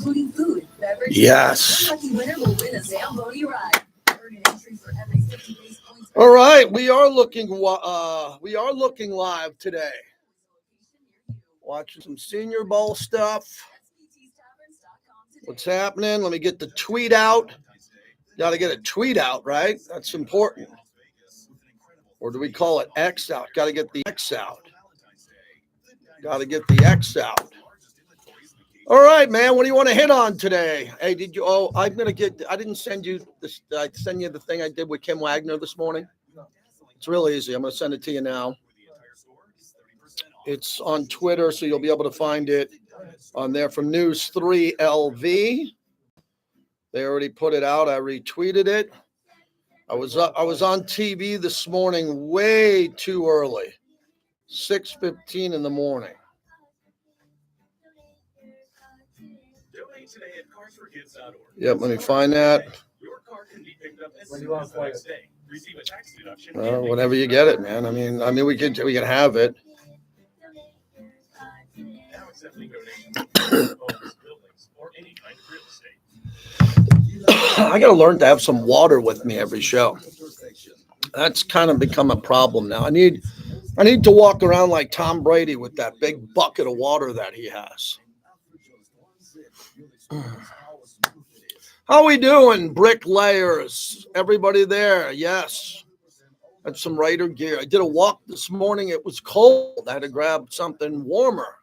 including food, beverage. Yes. One lucky winner will win a Zamboni ride. Earn an entry for every 50 base points. All right, we are looking live today. Watching some Senior Bowl stuff. What's happening? Let me get the tweet out. Got to get a tweet out, right? That's important. Or do we call it X out? Got to get the X out. Got to get the X out. All right, man. What do you want to hit on today? Hey, did you? Oh, I didn't send you this. I send you the thing I did with Kim Wagner this morning. It's real easy. I'm going to send it to you now. It's on Twitter, so you'll be able to find it on there from News 3 LV. They already put it out. I retweeted it. I was on TV this morning way too early, 6:15 in the morning. Yep, let me find that. Whenever you get it, man. I mean, we can have it. I got to learn to have some water with me every show. That's kind of become a problem now. I need to walk around like Tom Brady with that big bucket of water that he has. How we doing, bricklayers? Everybody there? Yes. Had some Raider gear. I did a walk this morning. It was cold. I had to grab something warmer.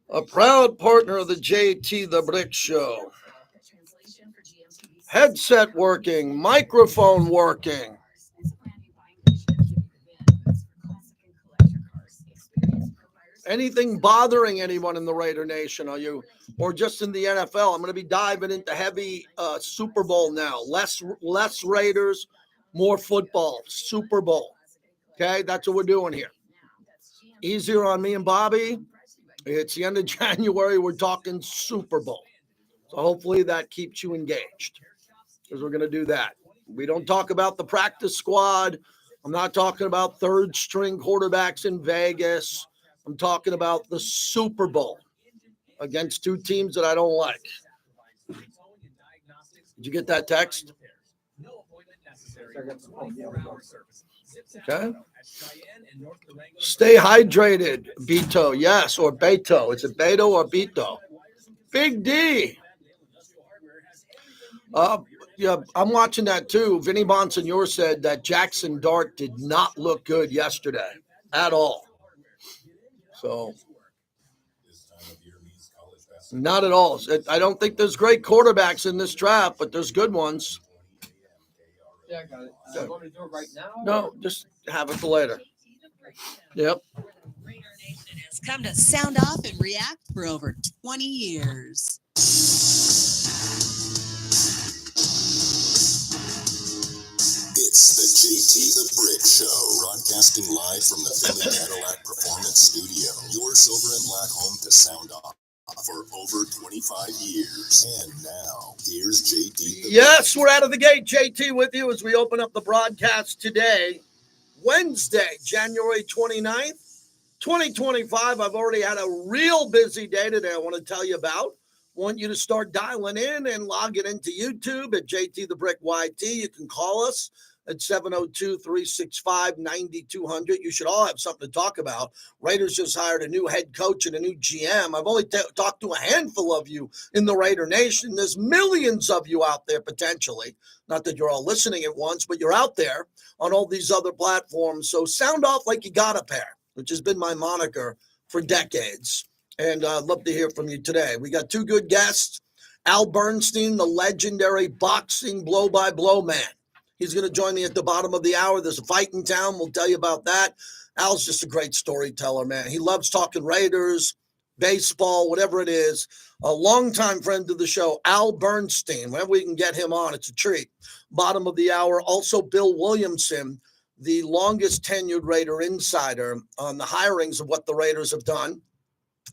A proud partner of the JT the Brick Show. Headset working, microphone working. Anything bothering anyone in the Raider Nation? Are you, or just in the NFL? I'm going to be diving into heavy Super Bowl now. Less Raiders, more football. Super Bowl. Okay, that's what we're doing here. Easier on me and Bobby. It's the end of January. We're talking Super Bowl. So hopefully that keeps you engaged, because we're going to do that. We don't talk about the practice squad. I'm not talking about third string quarterbacks in Vegas. I'm talking about the Super Bowl against two teams that I don't like. Did you get that text? Okay. Stay hydrated, Beto. Yes, or Beto. Is it Beto or Beto? Big D. Yeah, I'm watching that too. Vinny Bonsignor said that Jackson Dart did not look good yesterday at all. So, not at all. I don't think there's great quarterbacks in this draft, but there's good ones. Yeah, I got it. You want me to do it right now? No, just have it for later. Yep. Raider Nation has come to sound off and react for over 20 years. It's the JT the Brick Show, broadcasting live from the Finley Cadillac Performance Studio, your silver and black home to sound off for over 25 years. And now, here's JT. Yes, we're out of the gate. JT with you as we open up the broadcast today, Wednesday, January 29th, 2025. I've already had a real busy day today I want to tell you about. Want you to start dialing in and logging into YouTube at JT the Brick YT. You can call us at 702-365-9200. You should all have something to talk about. Raiders just hired a new head coach and a new GM. I've only talked to a handful of you in the Raider Nation. There's millions of you out there potentially. Not that you're all listening at once, but you're out there on all these other platforms. So sound off like you got a pair, which has been my moniker for decades. And I'd love to hear from you today. We got two good guests. Al Bernstein, the legendary boxing blow-by-blow man. He's going to join me at the bottom of the hour. There's a fight in town. We'll tell you about that. Al's just a great storyteller, man. He loves talking Raiders, baseball, whatever it is. A longtime friend of the show, Al Bernstein. Whenever we can get him on, it's a treat. Bottom of the hour. Also, Bill Williamson, the longest tenured Raider insider on the hirings of what the Raiders have done.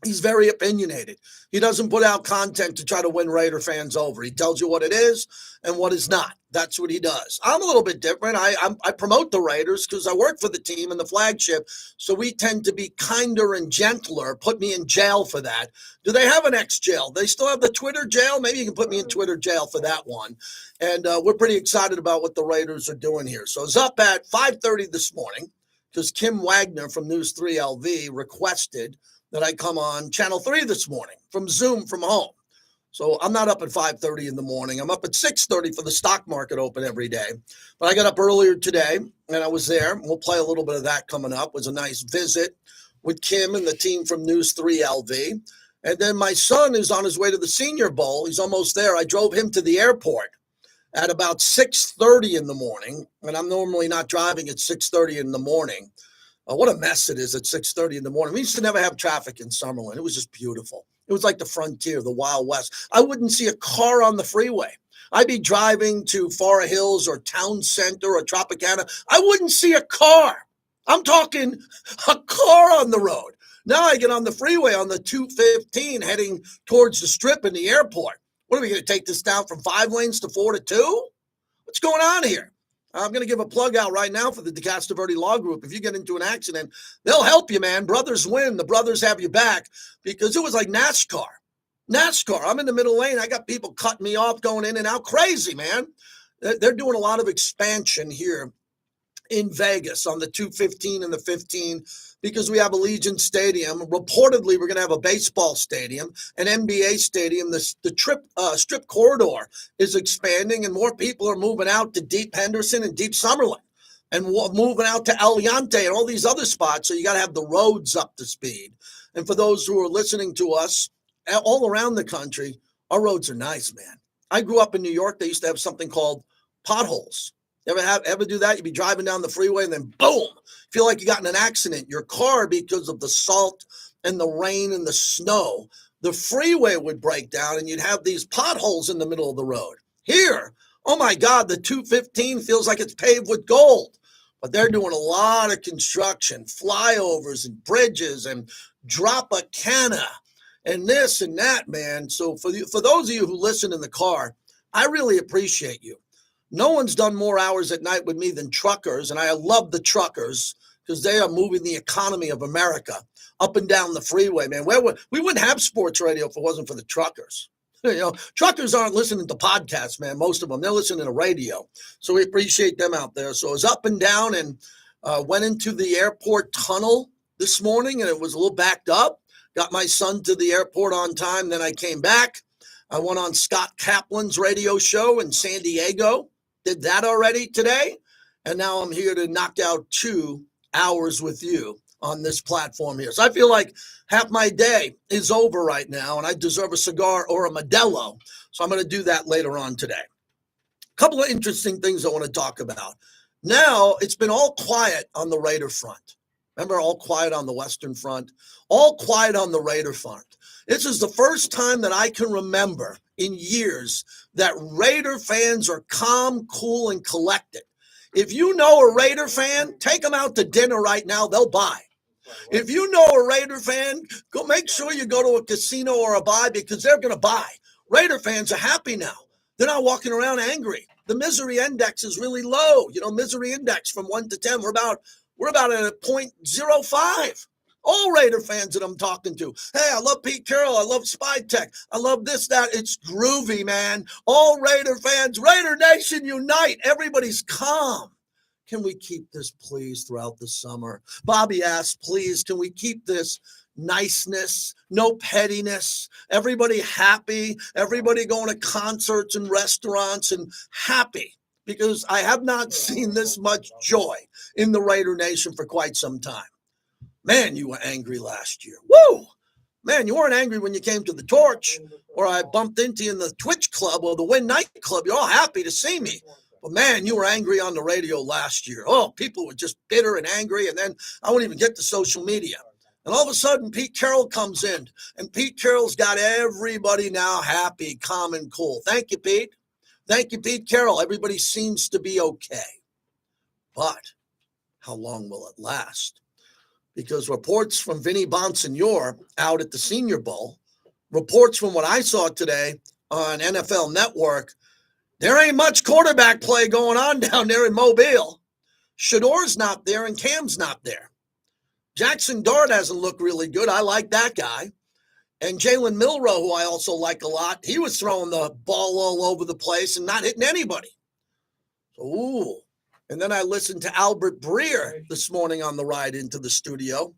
He's very opinionated. He doesn't put out content to try to win Raider fans over. He tells you what it is and what is not. That's what he does. I'm a little bit different. I promote the Raiders because I work for the team and the flagship, so we tend to be kinder and gentler. Put me in jail for that. Do they have an ex-jail? They still have the Twitter jail? Maybe you can put me in Twitter jail for that one. And we're pretty excited about what the Raiders are doing here. So it's up at 5:30 this morning because Kim Wagner from News 3 LV requested that I come on Channel 3 this morning from Zoom from home. So I'm not up at 5:30 in the morning. I'm up at 6:30 for the stock market open every day. But I got up earlier today, and I was there. We'll play a little bit of that coming up. It was a nice visit with Kim and the team from News 3 LV. And then my son is on his way to the Senior Bowl. He's almost there. I drove him to the airport at about 6:30 in the morning, and I'm normally not driving at 6:30 in the morning. What a mess it is at 6:30 in the morning. We used to never have traffic in Summerlin. It was just beautiful. It was like the frontier, the Wild West. I wouldn't see a car on the freeway. I'd be driving to Forest Hills or Town Center or Tropicana. I wouldn't see a car. I'm talking a car on the road. Now I get on the freeway on the 215 heading towards the Strip and the airport. What are we going to take this down from 5 lanes to 4 to 2? What's going on here? I'm going to give a plug out right now for the DeCastro Law Group. If you get into an accident, they'll help you, man. Brothers win. The brothers have you back because it was like NASCAR. I'm in the middle lane. I got people cutting me off, going in and out. Crazy, man. They're doing a lot of expansion here in Vegas on the 215 and the 15 because we have Allegiant Stadium. Reportedly, we're going to have a baseball stadium, an NBA stadium. The Strip corridor is expanding, and more people are moving out to Deep Henderson and Deep Summerlin and moving out to Aliante and all these other spots. So you got to have the roads up to speed. And for those who are listening to us all around the country, our roads are nice, man. I grew up in New York. They used to have something called potholes. Ever do that? You'd be driving down the freeway and then boom, feel like you got in an accident. Your car, because of the salt and the rain and the snow, the freeway would break down and you'd have these potholes in the middle of the road. Here, oh my God, the 215 feels like it's paved with gold. But they're doing a lot of construction, flyovers and bridges and Tropicana and this and that, man. So for those of you who listen in the car, I really appreciate you. No one's done more hours at night with me than truckers, and I love the truckers because they are moving the economy of America up and down the freeway, man. We wouldn't have sports radio if it wasn't for the truckers. You know, truckers aren't listening to podcasts, man. Most of them, they're listening to radio. So we appreciate them out there. So I was up and down and went into the airport tunnel this morning, and it was a little backed up. Got my son to the airport on time. Then I came back. I went on Scott Kaplan's radio show in San Diego. Did that already today. And now I'm here to knock out 2 hours with you on this platform here. So I feel like half my day is over right now and I deserve a cigar or a Modelo. So I'm going to do that later on today. A couple of interesting things I want to talk about. Now it's been all quiet on the Raider front. Remember, all quiet on the Western front, all quiet on the Raider front. This is the first time that I can remember in years that Raider fans are calm, cool, and collected. If you know a Raider fan, take them out to dinner right now. They'll buy. If you know a Raider fan, go make sure you go to a casino or a buy because they're going to buy. Raider fans are happy now. They're not walking around angry. The misery index is really low. You know, misery index from 1 to 10, we're about at a 0.05. All Raider fans that I'm talking to. Hey, I love Pete Carroll. I love Spy Tech. I love this, that. It's groovy, man. All Raider fans, Raider Nation unite. Everybody's calm. Can we keep this, please, throughout the summer? Bobby asked, please, can we keep this niceness, no pettiness, everybody happy, everybody going to concerts and restaurants and happy? Because I have not seen this much joy in the Raider Nation for quite some time. Man, you were angry last year. Woo! Man, you weren't angry when you came to the Torch or I bumped into you in the Twitch Club or the Win nightclub. You're all happy to see me. But, man, you were angry on the radio last year. Oh, people were just bitter and angry, and then I wouldn't even get to social media. And all of a sudden, Pete Carroll comes in, and Pete Carroll's got everybody now happy, calm, and cool. Thank you, Pete. Thank you, Pete Carroll. Everybody seems to be okay. But how long will it last? because reports from Vinny Bonsignore out at the Senior Bowl, reports from what I saw today on NFL Network, there ain't much quarterback play going on down there in Mobile. Shador's not there and Cam's not there. Jackson Dart hasn't looked really good. I like that guy. And Jalen Milroe, who I also like a lot, he was throwing the ball all over the place and not hitting anybody. Ooh. And then I listened to Albert Breer this morning on the ride into the studio.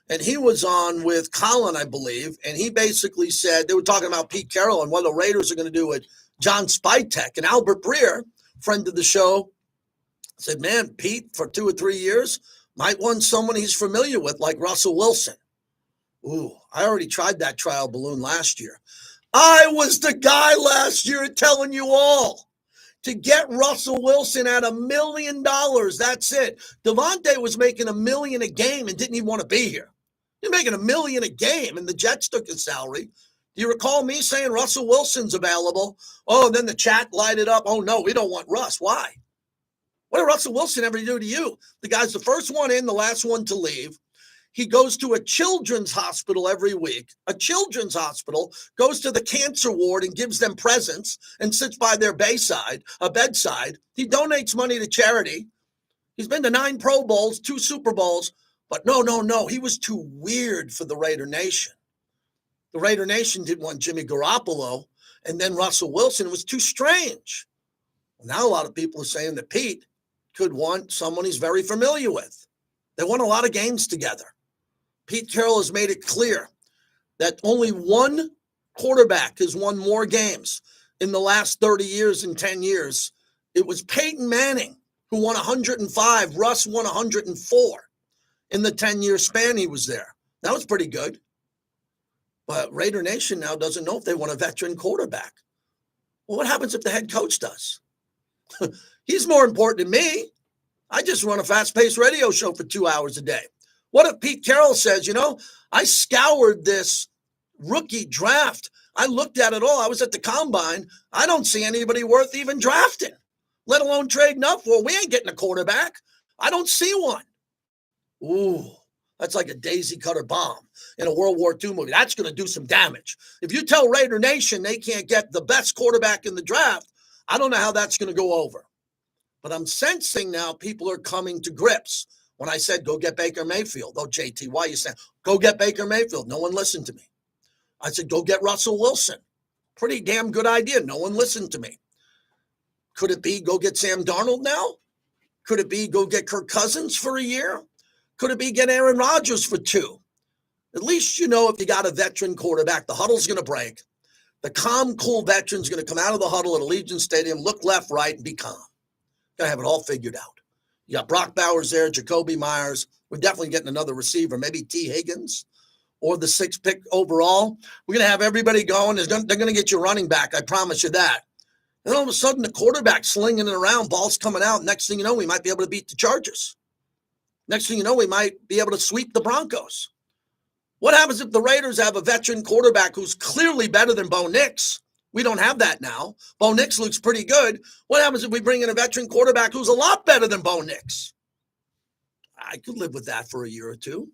And he was on with Colin, I believe. And he basically said, they were talking about Pete Carroll and what the Raiders are going to do with John Spytek. And Albert Breer, friend of the show, said, man, Pete, for 2 or 3 years, might want someone he's familiar with, like Russell Wilson. Ooh, I already tried that trial balloon last year. I was the guy last year telling you all to get Russell Wilson at $1 million. That's it. Devontae was making $1 million a game and didn't even want to be here. You're making $1 million a game, and the Jets took his salary. Do you recall me saying Russell Wilson's available? Oh, and then the chat lighted up. Oh, no, we don't want Russ. Why? What did Russell Wilson ever do to you? The guy's the first one in, the last one to leave. He goes to a children's hospital every week. A children's hospital, goes to the cancer ward and gives them presents and sits by their bedside. He donates money to charity. He's been to 9 Pro Bowls, 2 Super Bowls. But no. He was too weird for the Raider Nation. The Raider Nation didn't want Jimmy Garoppolo and then Russell Wilson. It was too strange. Now a lot of people are saying that Pete could want someone he's very familiar with. They won a lot of games together. Pete Carroll has made it clear that only one quarterback has won more games in the last 30 years and 10 years. It was Peyton Manning, who won 105. Russ won 104 in the 10-year span he was there. That was pretty good. But Raider Nation now doesn't know if they want a veteran quarterback. Well, what happens if the head coach does? He's more important than me. I just run a fast-paced radio show for 2 hours a day. What if Pete Carroll says, I scoured this rookie draft. I looked at it all. I was at the combine. I don't see anybody worth even drafting, let alone trading up for. We ain't getting a quarterback. I don't see one. Ooh, that's like a daisy cutter bomb in a World War II movie. That's going to do some damage. If you tell Raider Nation they can't get the best quarterback in the draft, I don't know how that's going to go over. But I'm sensing now people are coming to grips. When I said, go get Baker Mayfield. Oh, JT, why are you saying, go get Baker Mayfield? No one listened to me. I said, go get Russell Wilson. Pretty damn good idea. No one listened to me. Could it be go get Sam Darnold now? Could it be go get Kirk Cousins for a year? Could it be get Aaron Rodgers for 2? At least if you got a veteran quarterback, the huddle's going to break. The calm, cool veteran's going to come out of the huddle at Allegiant Stadium, look left, right, and be calm. Got to have it all figured out. You got Brock Bowers there, Jacoby Myers. We're definitely getting another receiver, maybe T. Higgins or the 6th pick overall. We're going to have everybody going. They're going to get you running back. I promise you that. Then all of a sudden, the quarterback slinging it around, ball's coming out. Next thing you know, we might be able to beat the Chargers. Next thing you know, we might be able to sweep the Broncos. What happens if the Raiders have a veteran quarterback who's clearly better than Bo Nix? We don't have that now. Bo Nix looks pretty good. What happens if we bring in a veteran quarterback who's a lot better than Bo Nix? I could live with that for a year or 2.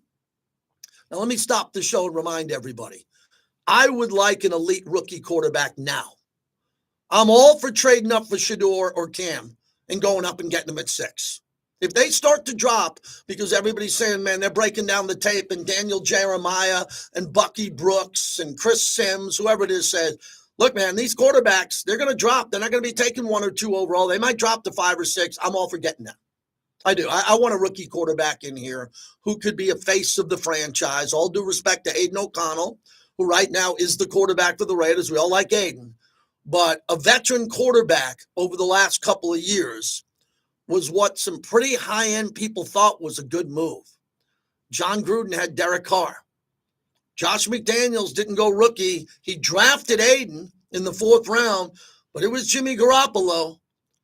Now, let me stop the show and remind everybody. I would like an elite rookie quarterback now. I'm all for trading up for Shador or Cam and going up and getting them at 6. If they start to drop because everybody's saying, man, they're breaking down the tape and Daniel Jeremiah and Bucky Brooks and Chris Sims, whoever it is, says, look, man, these quarterbacks, they're going to drop. They're not going to be taking 1 or 2 overall. They might drop to 5 or 6. I'm all for getting them. I do. I want a rookie quarterback in here who could be a face of the franchise. All due respect to Aiden O'Connell, who right now is the quarterback for the Raiders. We all like Aiden. But a veteran quarterback over the last couple of years was what some pretty high-end people thought was a good move. John Gruden had Derek Carr. Josh McDaniels didn't go rookie. He drafted Aiden in the 4th round, but it was Jimmy Garoppolo.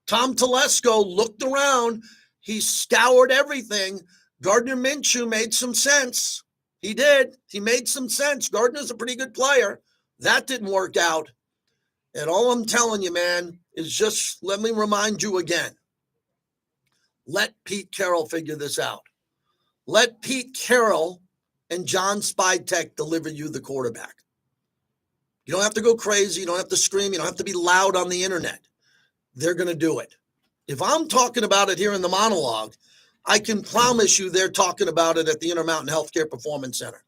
Tom Telesco looked around. He scoured everything. Gardner Minshew made some sense. He did. He made some sense. Gardner's a pretty good player. That didn't work out. And all I'm telling you, man, is just let me remind you again. Let Pete Carroll figure this out. Let Pete Carroll and John Spytek deliver you the quarterback. You don't have to go crazy. You don't have to scream. You don't have to be loud on the internet. They're going to do it. If I'm talking about it here in the monologue, I can promise you they're talking about it at the Intermountain Healthcare Performance Center.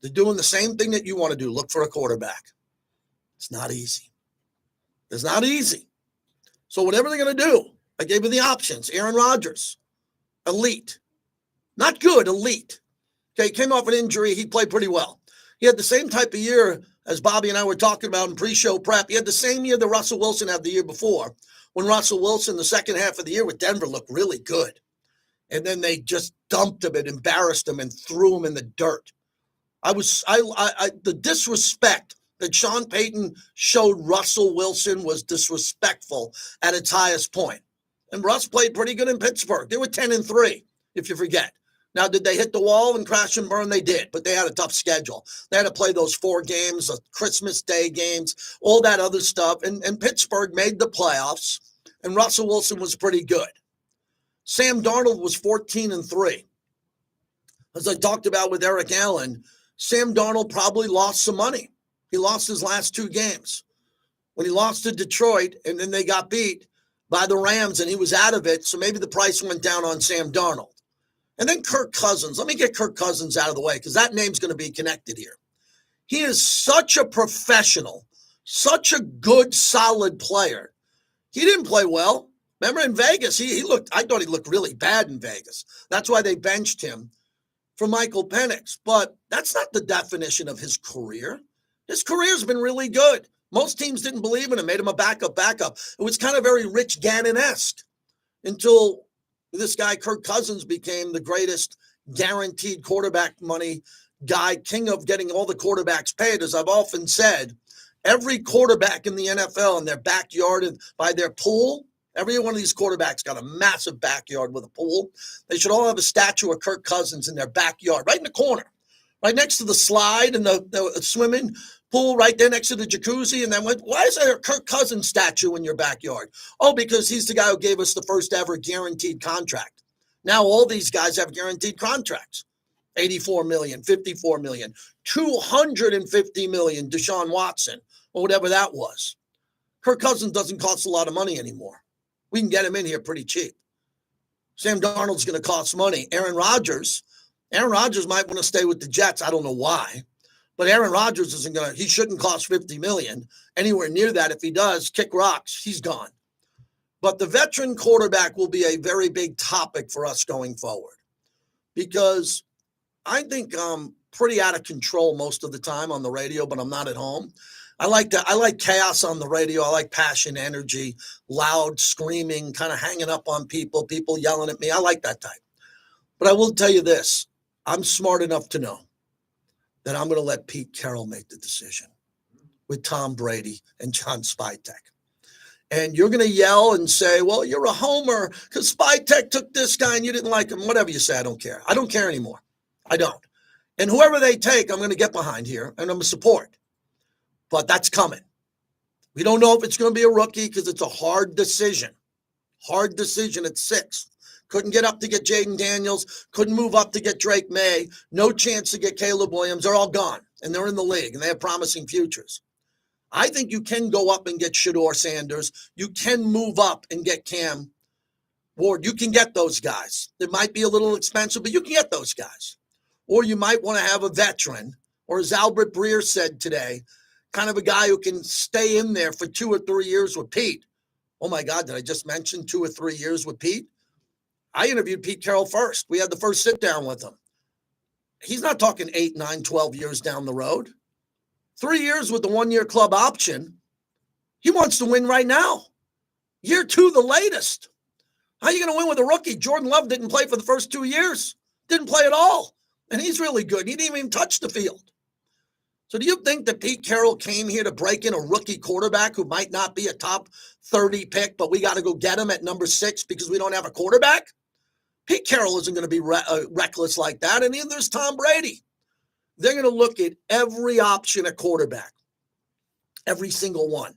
They're doing the same thing that you want to do. Look for a quarterback. It's not easy. It's not easy. So whatever they're going to do, I gave you the options. Aaron Rodgers, elite. Not good, elite. Okay, came off an injury. He played pretty well. He had the same type of year as Bobby and I were talking about in pre-show prep. He had the same year that Russell Wilson had the year before, when Russell Wilson, the second half of the year with Denver, looked really good. And then they just dumped him and embarrassed him and threw him in the dirt. The disrespect that Sean Payton showed Russell Wilson was disrespectful at its highest point. And Russ played pretty good in Pittsburgh. They were 10-3, if you forget. Now, did they hit the wall and crash and burn? They did, but they had a tough schedule. They had to play those 4 games, the Christmas Day games, all that other stuff. And Pittsburgh made the playoffs, and Russell Wilson was pretty good. Sam Darnold was 14-3. As I talked about with Eric Allen, Sam Darnold probably lost some money. He lost his last 2 games. When he lost to Detroit, and then they got beat by the Rams, and he was out of it, so maybe the price went down on Sam Darnold. And then Kirk Cousins. Let me get Kirk Cousins out of the way because that name's going to be connected here. He is such a professional, such a good, solid player. He didn't play well. Remember in Vegas, I thought he looked really bad in Vegas. That's why they benched him for Michael Penix. But that's not the definition of his career. His career's been really good. Most teams didn't believe in him, made him a backup. It was kind of very Rich Gannon-esque until this guy, Kirk Cousins, became the greatest guaranteed quarterback money guy, king of getting all the quarterbacks paid. As I've often said, every quarterback in the NFL in their backyard and by their pool, every one of these quarterbacks got a massive backyard with a pool. They should all have a statue of Kirk Cousins in their backyard, right in the corner, right next to the slide and the swimming pool, right there next to the jacuzzi. And then why is there a Kirk Cousins statue in your backyard? Oh, because he's the guy who gave us the first ever guaranteed contract. Now all these guys have guaranteed contracts. 84 million, 54 million, 250 million, Deshaun Watson, or whatever that was. Kirk Cousins doesn't cost a lot of money anymore. We can get him in here pretty cheap. Sam Darnold's going to cost money. Aaron Rodgers might want to stay with the Jets. I don't know why. But Aaron Rodgers he shouldn't cost $50 million. Anywhere near that. If he does, kick rocks, he's gone. But the veteran quarterback will be a very big topic for us going forward. Because I think I'm pretty out of control most of the time on the radio, but I'm not at home. I like chaos on the radio. I like passion, energy, loud screaming, kind of hanging up on people yelling at me. I like that type. But I will tell you this. I'm smart enough to know that I'm going to let Pete Carroll make the decision with Tom Brady and John Spytek. And you're going to yell and say, well, you're a homer because Spytek took this guy and you didn't like him. Whatever you say, I don't care. I don't care anymore. I don't. And whoever they take, I'm going to get behind here and I'm going to support. But that's coming. We don't know if it's going to be a rookie because it's a hard decision. Hard decision at 6. Couldn't get up to get Jaden Daniels. Couldn't move up to get Drake May. No chance to get Caleb Williams. They're all gone. And they're in the league. And they have promising futures. I think you can go up and get Shedeur Sanders. You can move up and get Cam Ward. You can get those guys. It might be a little expensive, but you can get those guys. Or you might want to have a veteran. Or as Albert Breer said today, kind of a guy who can stay in there for 2 or 3 years with Pete. Oh, my God, did I just mention 2 or 3 years with Pete? I interviewed Pete Carroll first. We had the first sit down with him. He's not talking 8, 9, 12 years down the road. 3 years with the 1-year club option. He wants to win right now. Year 2, the latest. How are you going to win with a rookie? Jordan Love didn't play for the first 2 years. Didn't play at all. And he's really good. He didn't even touch the field. So do you think that Pete Carroll came here to break in a rookie quarterback who might not be a top 30 pick, but we got to go get him at number 6 because we don't have a quarterback? Pete Carroll isn't going to be reckless like that, and neither is Tom Brady. They're going to look at every option at quarterback, every single one.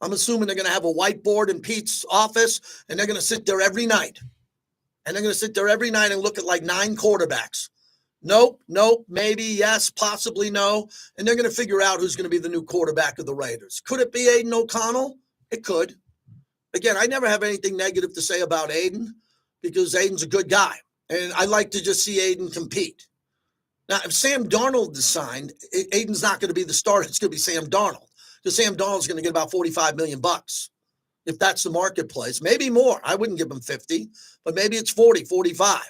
I'm assuming they're going to have a whiteboard in Pete's office, and they're going to sit there every night And they're going to sit there every night and look at like 9 quarterbacks. Nope, maybe, yes, possibly no. And they're going to figure out who's going to be the new quarterback of the Raiders. Could it be Aiden O'Connell? It could. Again, I never have anything negative to say about Aiden because Aiden's a good guy. And I like to just see Aiden compete. Now, if Sam Darnold is signed, Aiden's not going to be the starter. It's going to be Sam Darnold. Because Sam Darnold's going to get about $45 million. If that's the marketplace. Maybe more. I wouldn't give him 50, but maybe it's 40, 45.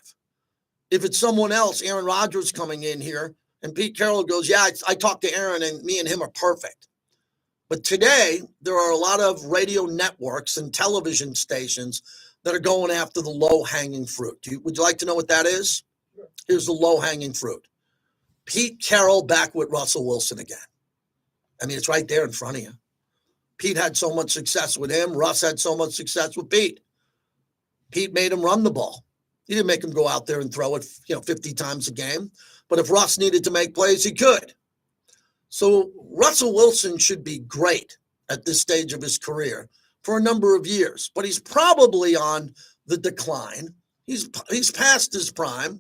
If it's someone else, Aaron Rodgers coming in here, and Pete Carroll goes, yeah, I talked to Aaron, and me and him are perfect. But today, there are a lot of radio networks and television stations that are going after the low-hanging fruit. Would you like to know what that is? Here's the low-hanging fruit. Pete Carroll back with Russell Wilson again. I mean, it's right there in front of you. Pete had so much success with him. Russ had so much success with Pete. Pete made him run the ball. He didn't make him go out there and throw it, 50 times a game. But if Russ needed to make plays, he could. So Russell Wilson should be great at this stage of his career for a number of years. But he's probably on the decline. He's past his prime.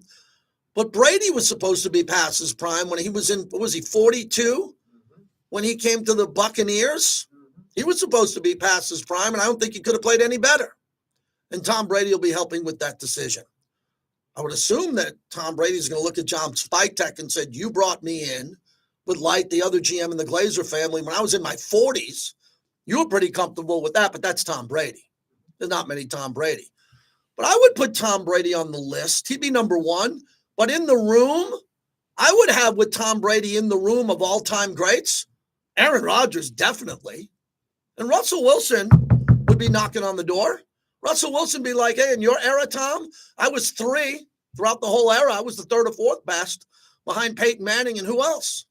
But Brady was supposed to be past his prime when he was in, what was he, 42? When he came to the Buccaneers? He was supposed to be past his prime, and I don't think he could have played any better. And Tom Brady will be helping with that decision. I would assume that Tom Brady's going to look at John Spytek and said, you brought me in with Light, the other GM in the Glazer family, when I was in my 40s. You were pretty comfortable with that, but that's Tom Brady. There's not many Tom Brady. But I would put Tom Brady on the list. He'd be number one. But in the room, I would have with Tom Brady in the room of all-time greats, Aaron Rodgers, definitely. And Russell Wilson would be knocking on the door. Russell Wilson be like, hey, in your era, Tom, I was 3 throughout the whole era. I was the 3rd or 4th best behind Peyton Manning and who else?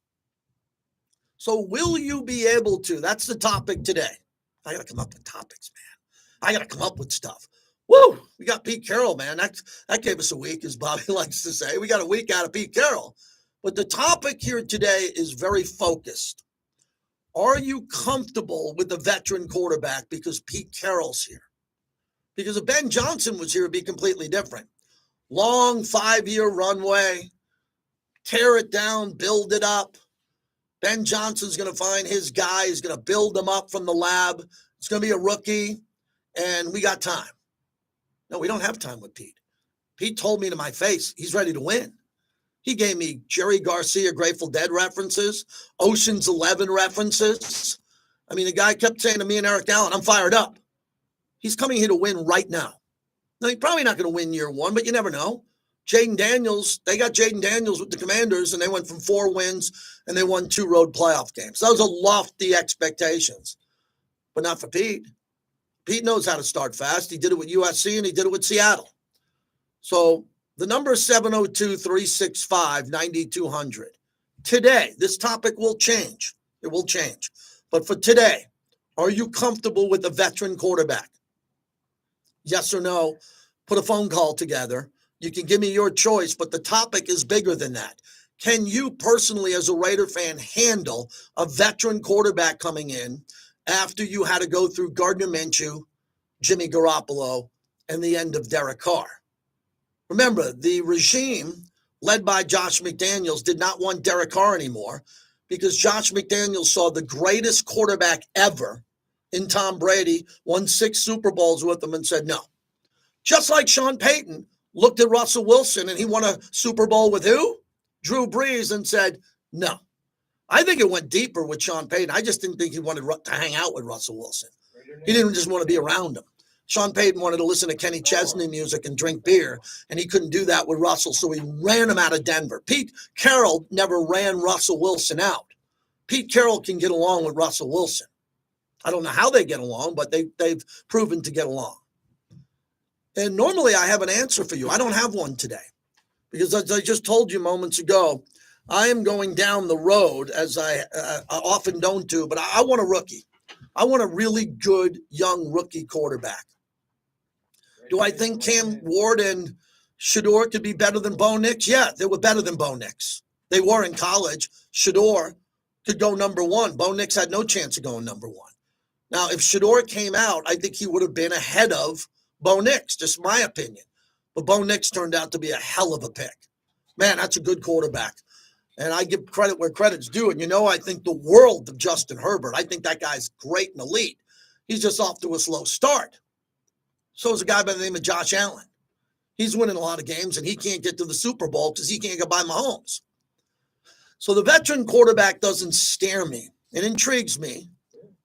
So will you be able to? That's the topic today. I got to come up with topics, man. I got to come up with stuff. Woo! We got Pete Carroll, man. That gave us a week, as Bobby likes to say. We got a week out of Pete Carroll. But the topic here today is very focused. Are you comfortable with a veteran quarterback because Pete Carroll's here? Because if Ben Johnson was here, it'd be completely different. Long 5-year runway, tear it down, build it up. Ben Johnson's going to find his guy. He's going to build them up from the lab. It's going to be a rookie, and we got time. No, we don't have time with Pete. Pete told me to my face he's ready to win. He gave me Jerry Garcia Grateful Dead references, Ocean's 11 references. I mean, the guy kept saying to me and Eric Allen, I'm fired up. He's coming here to win right now. Now, he's probably not going to win year 1, but you never know. Jaden Daniels, they got Jaden Daniels with the Commanders, and they went from 4 wins, and they won 2 road playoff games. Those are lofty expectations, but not for Pete. Pete knows how to start fast. He did it with USC, and he did it with Seattle. So the number is 702-365-9200. Today, this topic will change. It will change. But for today, are you comfortable with a veteran quarterback? Yes or no? Put a phone call together. You can give me your choice, but the topic is bigger than that. Can you personally, as a Raider fan, handle a veteran quarterback coming in after you had to go through Gardner Minshew, Jimmy Garoppolo, and the end of Derek Carr? Remember, the regime led by Josh McDaniels did not want Derek Carr anymore because Josh McDaniels saw the greatest quarterback ever in Tom Brady, won 6 Super Bowls with him and said no. Just like Sean Payton looked at Russell Wilson and he won a Super Bowl with who? Drew Brees, and said no. I think it went deeper with Sean Payton. I just didn't think he wanted to hang out with Russell Wilson. He didn't just want to be around him. Sean Payton wanted to listen to Kenny Chesney music and drink beer, and he couldn't do that with Russell, so he ran him out of Denver. Pete Carroll never ran Russell Wilson out. Pete Carroll can get along with Russell Wilson. I don't know how they get along, but they've proven to get along. And normally I have an answer for you. I don't have one today because, as I just told you moments ago, I am going down the road, as I often don't do, but I want a rookie. I want a really good young rookie quarterback. Do I think Cam Ward and Shedeur could be better than Bo Nix? Yeah, they were better than Bo Nix. They were in college. Shedeur could go number 1. Bo Nix had no chance of going number 1. Now, if Shedeur came out, I think he would have been ahead of Bo Nix, just my opinion. But Bo Nix turned out to be a hell of a pick. Man, that's a good quarterback. And I give credit where credit's due. And, I think the world of Justin Herbert. I think that guy's great and elite. He's just off to a slow start. So is a guy by the name of Josh Allen. He's winning a lot of games, and he can't get to the Super Bowl because he can't get by Mahomes. So the veteran quarterback doesn't scare me. It intrigues me.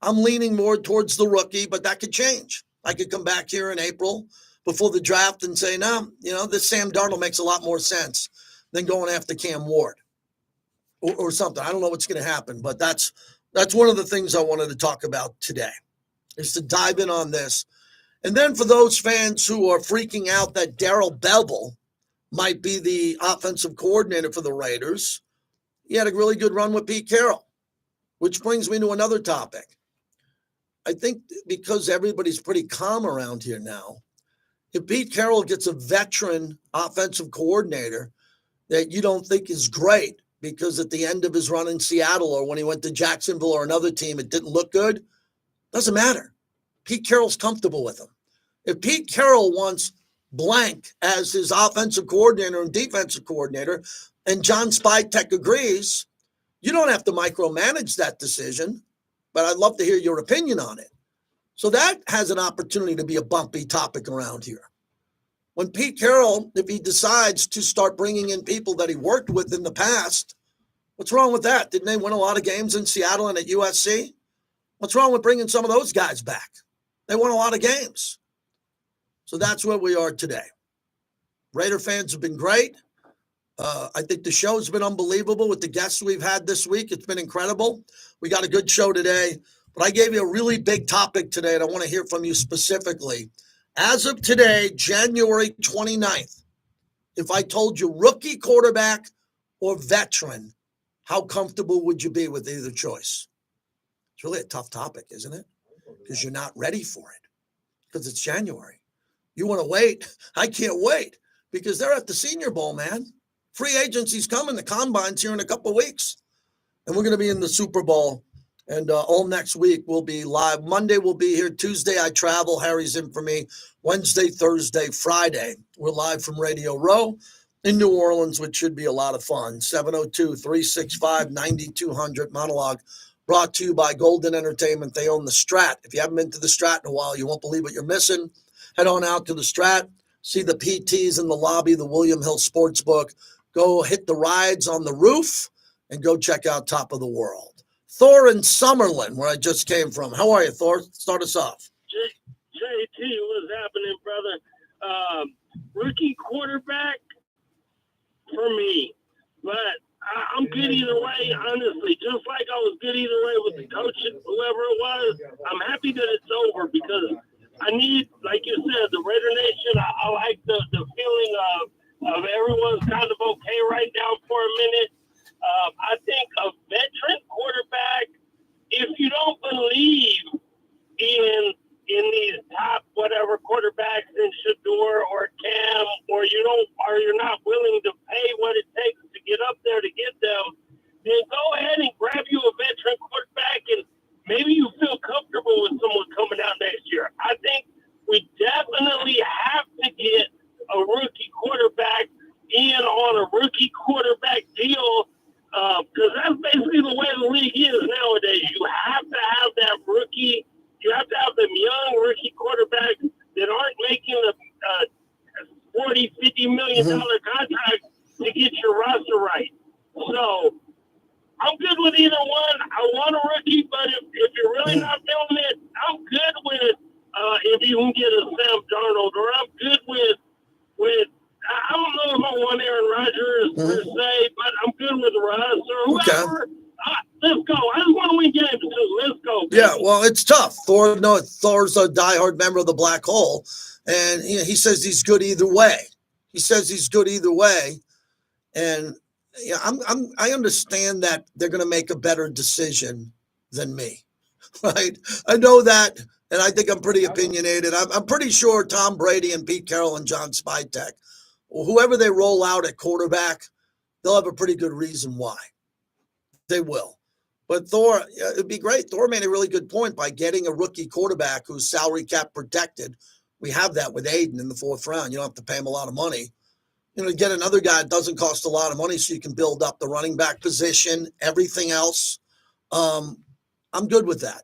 I'm leaning more towards the rookie, but that could change. I could come back here in April before the draft and say, no, this Sam Darnold makes a lot more sense than going after Cam Ward or something. I don't know what's going to happen, but that's one of the things I wanted to talk about today, is to dive in on this. And then for those fans who are freaking out that Darrell Bevell might be the offensive coordinator for the Raiders, he had a really good run with Pete Carroll, which brings me to another topic. I think because everybody's pretty calm around here now, if Pete Carroll gets a veteran offensive coordinator that you don't think is great because at the end of his run in Seattle or when he went to Jacksonville or another team, it didn't look good, doesn't matter. Pete Carroll's comfortable with him. If Pete Carroll wants blank as his offensive coordinator and defensive coordinator, and John Spytek agrees, you don't have to micromanage that decision, but I'd love to hear your opinion on it. So that has an opportunity to be a bumpy topic around here. When Pete Carroll, if he decides to start bringing in people that he worked with in the past, what's wrong with that? Didn't they win a lot of games in Seattle and at USC? What's wrong with bringing some of those guys back? They won a lot of games. So that's where we are today. Raider fans have been great. I think the show's been unbelievable with the guests we've had this week. It's been incredible. We got a good show today, but I gave you a really big topic today, and I want to hear from you specifically. As of today, January 29th, if I told you rookie quarterback or veteran, how comfortable would you be with either choice? It's really a tough topic, isn't it? Because you're not ready for it because it's January. You want to wait? I can't wait because they're at the Senior Bowl, man. Free agency's coming. The combine's here in a couple of weeks. And we're going to be in the Super Bowl. And all next week we'll be live. Monday we'll be here. Tuesday I travel. Harry's in for me. Wednesday, Thursday, Friday, we're live from Radio Row in New Orleans, which should be a lot of fun. 702-365-9200 monologue brought to you by Golden Entertainment. They own the Strat. If you haven't been to the Strat in a while, you won't believe what you're missing. Head on out to the Strat. See the PTs in the lobby, the William Hill Sportsbook. Go hit the rides on the roof and go check out Top of the World. Thor in Summerlin, where I just came from. How are you, Thor? Start us off. JT, what's happening, brother? Rookie quarterback for me. But I'm good either way, honestly. Just like I was good either way with the coach, whoever it was. I'm happy that it's over because I need, like you said, the Raider Nation. I like the feeling of everyone's kind of okay right now for a minute. I think a veteran quarterback, if you don't believe in these top whatever quarterbacks in Shador or Cam, or you're not willing to pay what it takes to get up there to get them, then go ahead and grab you a veteran quarterback and maybe you feel comfortable with someone coming out next year. I think we definitely have to get a rookie quarterback in on a rookie quarterback deal because that's basically the way the league is nowadays. You have to have that rookie. You have to have them young rookie quarterbacks that aren't making the $40, $50 million contract to get your roster right. So I'm good with either one. I want a rookie, but if you're really not feeling it, I'm good with if you can get a Sam Darnold, or I'm good with I don't know if I want Aaron Rodgers per se, but I'm good with Russ or whoever. Okay. Let's go. I just want to win games too. Let's go. Baby. Yeah, well, it's tough. Thor's a diehard member of the Black Hole, and he says he's good either way. And I understand that they're going to make a better decision than me, right? I know that, and I think I'm pretty opinionated. I'm pretty sure Tom Brady and Pete Carroll and John Spytek, whoever they roll out at quarterback, they'll have a pretty good reason why. They will. But Thor, it'd be great. Thor made a really good point by getting a rookie quarterback who's salary cap protected We have that with Aiden in the 4th round. You don't have to pay him a lot of money. Get another guy that doesn't cost a lot of money so you can build up the running back position, everything else. I'm good with that.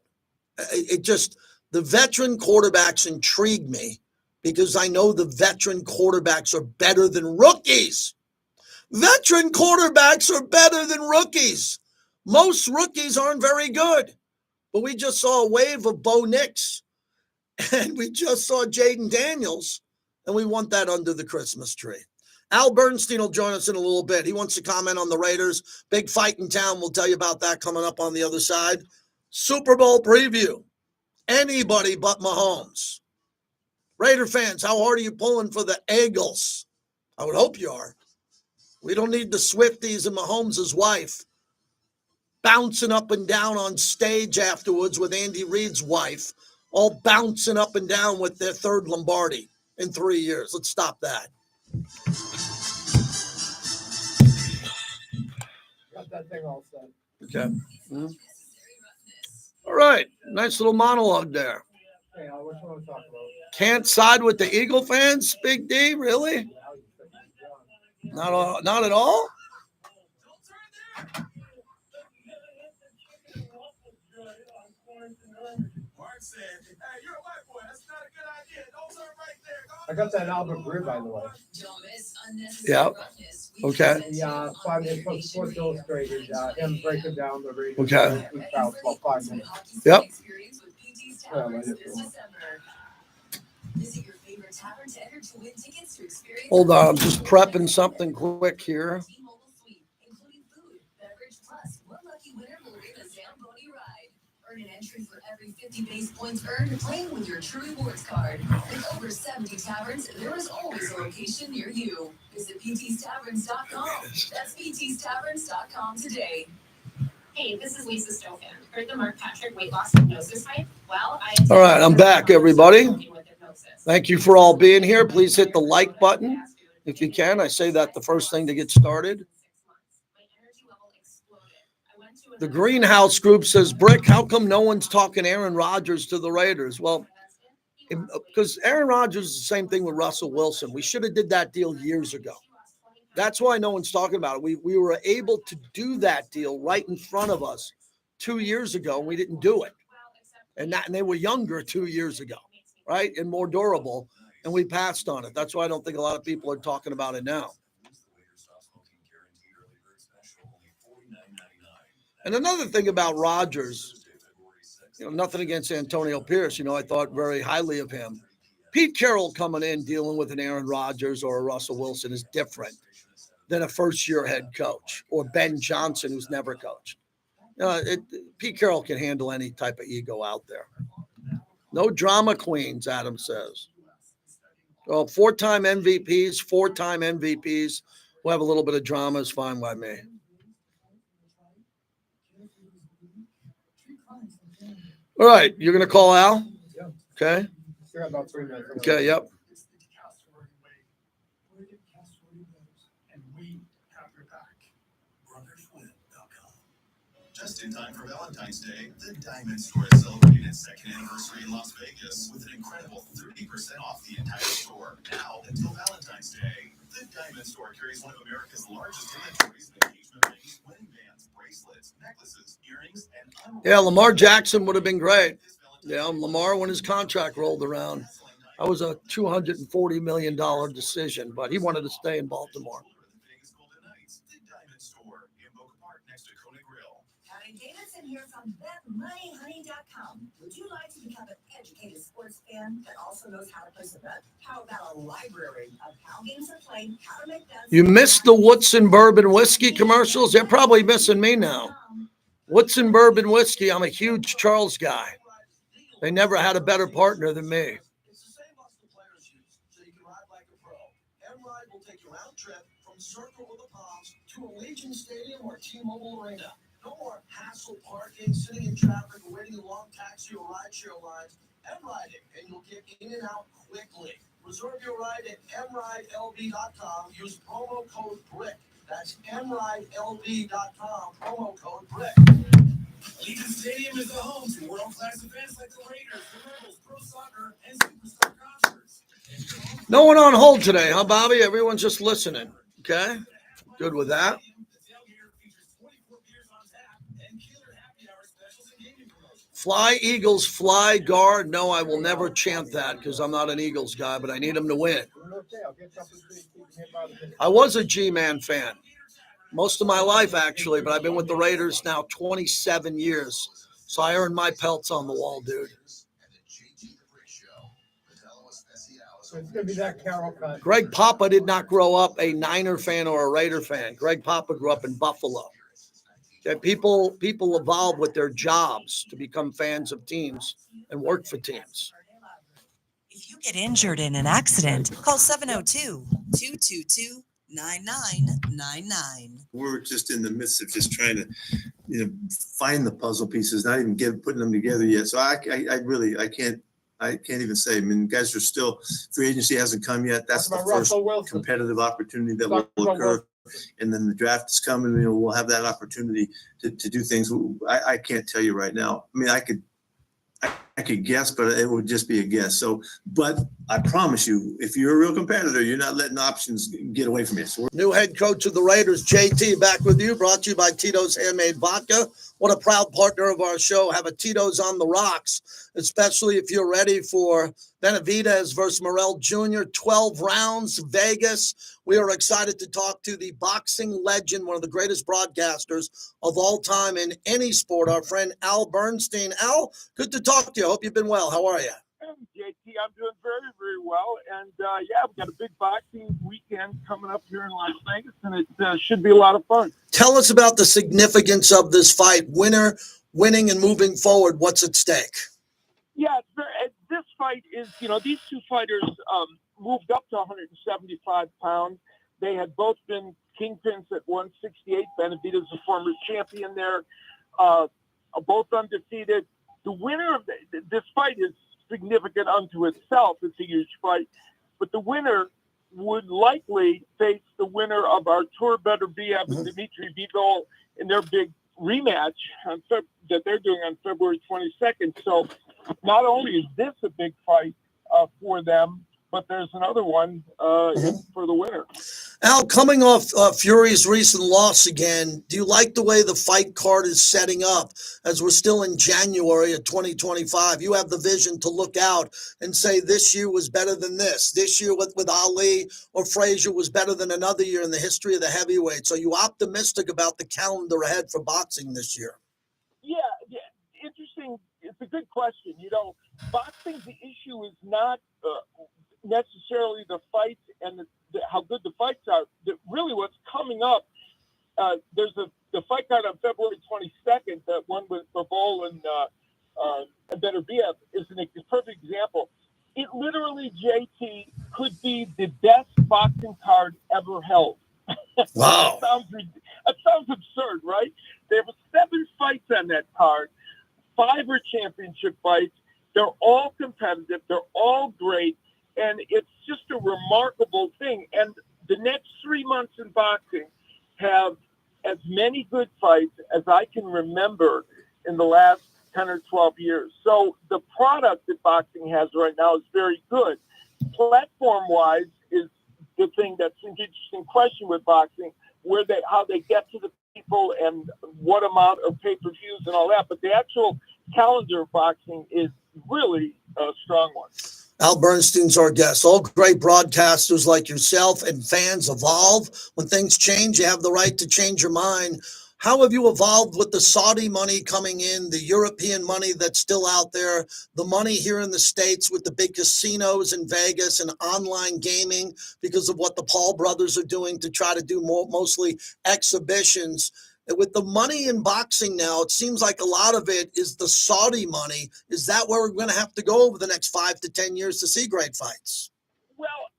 It just, the veteran quarterbacks intrigue me because I know the veteran quarterbacks are better than rookies. Veteran quarterbacks are better than rookies. Most rookies aren't very good. But we just saw a wave of Bo Nix, and we just saw Jaden Daniels, and we want that under the Christmas tree. Al Bernstein will join us in a little bit. He wants to comment on the Raiders. Big fight in town. We'll tell you about that coming up on the other side. Super Bowl preview. Anybody but Mahomes. Raider fans, how hard are you pulling for the Eagles? I would hope you are. We don't need the Swifties and Mahomes' wife bouncing up and down on stage afterwards with Andy Reid's wife, all bouncing up and down with their 3rd Lombardi in 3 years. Let's stop that. Got that thing all set. Okay. All right. Nice little monologue there. Hey, which one we talk about? Can't side with the Eagle fans, Big D? Really? Not at all? I got that Albert Breer, by the way. Yeah. Okay. The 5 minutes from Sports Illustrated, him breaking down the Raiders. Okay. About 5 minutes. Yep. Yeah, I like it. Visit your favorite tavern to enter to win tickets to experience. Hold on. I'm just prepping something quick here. T-Mobile Suite, including food, beverage, plus one lucky winner will win a Zamboni ride. Earn an entry for every 50 base points earned playing with your True Rewards card. With over 70 taverns, there is always a location near you. Visit ptstaverns.com. That's ptstaverns.com today. Hey, this is Lisa Stofan. Heard the Mark Patrick weight loss hypnosis hype? Well, All right, I'm back, everybody. Thank you for all being here. Please hit the like button if you can. I say that the first thing to get started. The Greenhouse Group says, Brick, how come no one's talking Aaron Rodgers to the Raiders? Well, because Aaron Rodgers is the same thing with Russell Wilson. We should have did that deal years ago. That's why no one's talking about it. We were able to do that deal right in front of us 2 years ago, and we didn't do it. And they were younger 2 years ago, right? And more durable, and we passed on it. That's why I don't think a lot of people are talking about it now. And another thing about Rodgers, nothing against Antonio Pierce. I thought very highly of him. Pete Carroll coming in, dealing with an Aaron Rodgers or a Russell Wilson is different than a first-year head coach or Ben Johnson, who's never coached. Pete Carroll can handle any type of ego out there. No drama queens, Adam says. Well, 4-time MVPs who have a little bit of drama is fine by me. All right, you're going to call Al? Yeah. Okay. Still got about 3 minutes. Okay, yep. Just in time for Valentine's Day, the Diamond Store is celebrating its 2nd anniversary in Las Vegas with an incredible 30% off the entire store. Now until Valentine's Day, the Diamond Store carries one of America's largest inventories of engagement rings, wedding bands, bracelets, necklaces, earrings, and Yeah, Lamar Jackson would have been great. Yeah, Lamar, when his contract rolled around, that was a $240 million decision, but he wanted to stay in Baltimore. Howdy, Davidson here from BetMoneyHoney.com. Would you like to become an educated sports fan that also knows how to place a bet? How about a library of how games are played, how to make bets? You missed the Woodson Bourbon Whiskey commercials? They're probably missing me now. Woodson Bourbon Whiskey, I'm a huge Charles guy. They never had a better partner than me. It's the same bus the players use, so you can ride like a pro. M-Ride will take you round trip from Circle of the Palms to Allegiant Stadium or T-Mobile Arena. No more hassle parking, sitting in traffic, or waiting in long taxi or rideshare lines. M-Riding, and you'll get in and out quickly. Reserve your ride at mridelb.com. Use promo code BRICK. That's mridelb.com, promo code BRICK. Legion Stadium is the home to world-class events like the Raiders, the Rebels, Pro Soccer, and Superstar Concerts. No one on hold today, huh, Bobby? Everyone's just listening. Okay, good with that. Fly, Eagles, fly, guard. No, I will never chant that because I'm not an Eagles guy, but I need them to win. I was a G-Man fan most of my life, actually, but I've been with the Raiders now 27 years. So I earned my pelts on the wall, dude. So it's going to be that Carol cut. Greg Papa did not grow up a Niner fan or a Raider fan. Greg Papa grew up in Buffalo. Okay, people evolve with their jobs to become fans of teams and work for teams. If you get injured in an accident, call 702-222-9999. We're just in the midst of just trying to, find the puzzle pieces, not even putting them together yet. So I can't even say. I mean, guys are still, free agency hasn't come yet. That's the first competitive opportunity that will occur. And then the draft is coming. We'll have that opportunity to do things. I can't tell you right now. I mean, I could guess, but it would just be a guess. So, but I promise you, if you're a real competitor, you're not letting options get away from you. So new head coach of the Raiders, JT, back with you. Brought to you by Tito's Handmade Vodka. What a proud partner of our show. Have a Tito's on the rocks, especially if you're ready for Benavidez versus Morrell Jr., 12 rounds, Vegas. We are excited to talk to the boxing legend, one of the greatest broadcasters of all time in any sport, our friend Al Bernstein. Al, good to talk to you. I hope you've been well. How are you? JT, I'm doing very, very well. And, we've got a big boxing weekend coming up here in Las Vegas, and it should be a lot of fun. Tell us about the significance of this fight. Winning and moving forward, what's at stake? Yeah, this fight is, these two fighters moved up to 175 pounds. They had both been kingpins at 168. Benavidez, a former champion there, both undefeated. The winner of this fight is significant unto itself. It's a huge fight. But the winner would likely face the winner of Artur Beterbiev and Dimitri Bivol in their big rematch that they're doing on February 22nd. So not only is this a big fight for them, but there's another one for the winner. Al, coming off Fury's recent loss again, do you like the way the fight card is setting up as we're still in January of 2025? You have the vision to look out and say this year was better than this. This year with Ali or Frazier was better than another year in the history of the heavyweights. Are you optimistic about the calendar ahead for boxing this year? Yeah, interesting. It's a good question. Boxing, the issue is not necessarily the fights and how good the fights are. Really what's coming up, there's the fight card on February 22nd, that one with Bivol and Beterbiev is a perfect example. It literally, JT, could be the best boxing card ever held. Wow. That sounds absurd, right? There were 7 fights on that card. 5 are championship fights. They're all competitive. They're all great. And it's just a remarkable thing. And the next 3 months in boxing have as many good fights as I can remember in the last 10 or 12 years. So the product that boxing has right now is very good. Platform-wise is the thing that's an interesting question with boxing, how they get to the people and what amount of pay-per-views and all that. But the actual calendar of boxing is really a strong one. Al Bernstein's our guest. All great broadcasters like yourself and fans evolve. When things change, you have the right to change your mind. How have you evolved with the Saudi money coming in, the European money that's still out there, the money here in the States with the big casinos in Vegas and online gaming because of what the Paul brothers are doing to try to do mostly exhibitions? With the money in boxing now, it seems like a lot of it is the Saudi money. Is that where we're going to have to go over the next 5 to 10 years to see great fights? Well,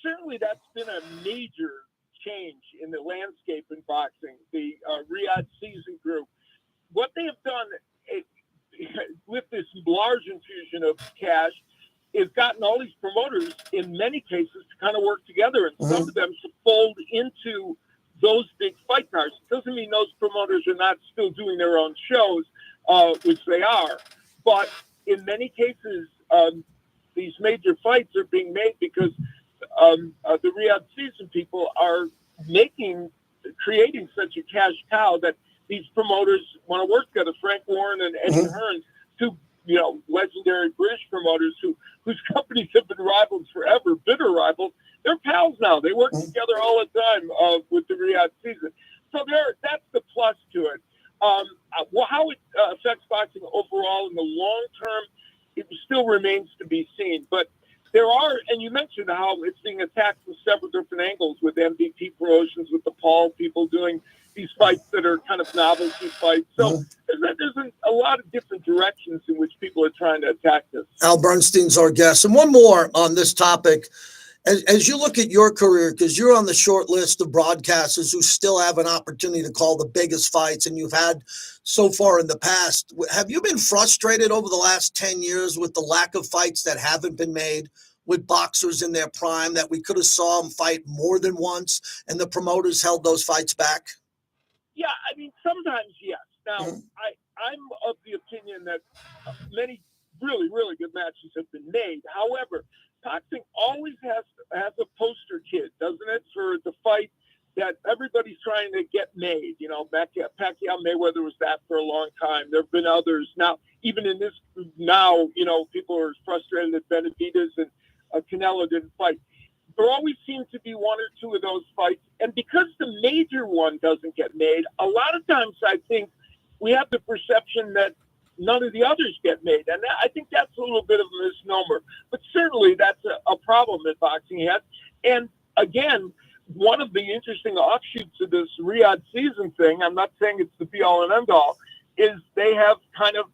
certainly that's been a major change in the landscape in boxing. The Riyadh Season Group, what they have done with this large infusion of cash is gotten all these promoters, in many cases, to kind of work together, and some of them to fold into those big fight cards. It doesn't mean those promoters are not still doing their own shows, which they are. But in many cases, these major fights are being made because the Riyadh season people are creating such a cash cow that these promoters want to work together. Frank Warren and Eddie Hearn, two legendary British promoters whose companies have been rivals forever, bitter rivals. They're pals now. They work together all the time with the Riyadh season. So that's the plus to it. How it affects boxing overall in the long term, it still remains to be seen. But there are, and you mentioned how it's being attacked from several different angles with MVP promotions, with the Paul people doing these fights that are kind of novelty fights. So there's a lot of different directions in which people are trying to attack this. Al Bernstein's our guest. And one more on this topic. As you look at your career, because you're on the short list of broadcasters who still have an opportunity to call the biggest fights, and you've had so far in the past, have you been frustrated over the last 10 years with the lack of fights that haven't been made with boxers in their prime, that we could have saw them fight more than once and the promoters held those fights back? Yeah, I mean, sometimes yes. Now, I'm of the opinion that many really, really good matches have been made. However, boxing always has a poster kid, doesn't it, for the fight that everybody's trying to get made. Pacquiao Mayweather was that for a long time. There have been others. Now, even in this now, people are frustrated that Benavidez and Canelo didn't fight. There always seems to be one or two of those fights. And because the major one doesn't get made, a lot of times I think we have the perception that none of the others get made. And I think that's a little bit of a misnomer. But certainly that's a problem that boxing has. And again, one of the interesting offshoots of this Riyadh season thing, I'm not saying it's the be-all and end-all, is they have kind of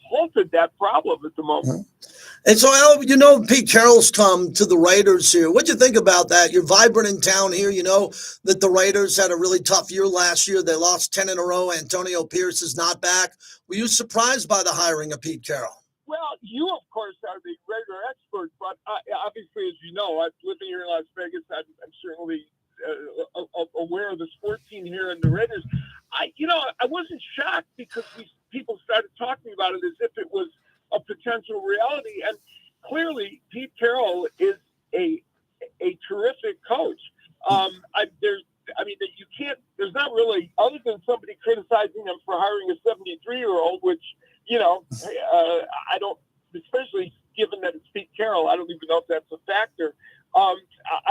halted that problem at the moment. And so, Al, Pete Carroll's come to the Raiders here. What'd you think about that? You're vibrant in town here. You know that the Raiders had a really tough year last year. They lost 10 in a row. Antonio Pierce is not back. Were you surprised by the hiring of Pete Carroll? Well, you, of course, are the Raider expert, but obviously, as you know, I've lived here in Las Vegas. I'm certainly aware of the sports team here in the Raiders. I wasn't shocked because people started talking about it as if it was a potential reality. And clearly, Pete Carroll is a terrific coach. There's not really, other than somebody criticizing him for hiring a 73-year-old, which, I don't, especially given that it's Pete Carroll, I don't even know if that's a factor. I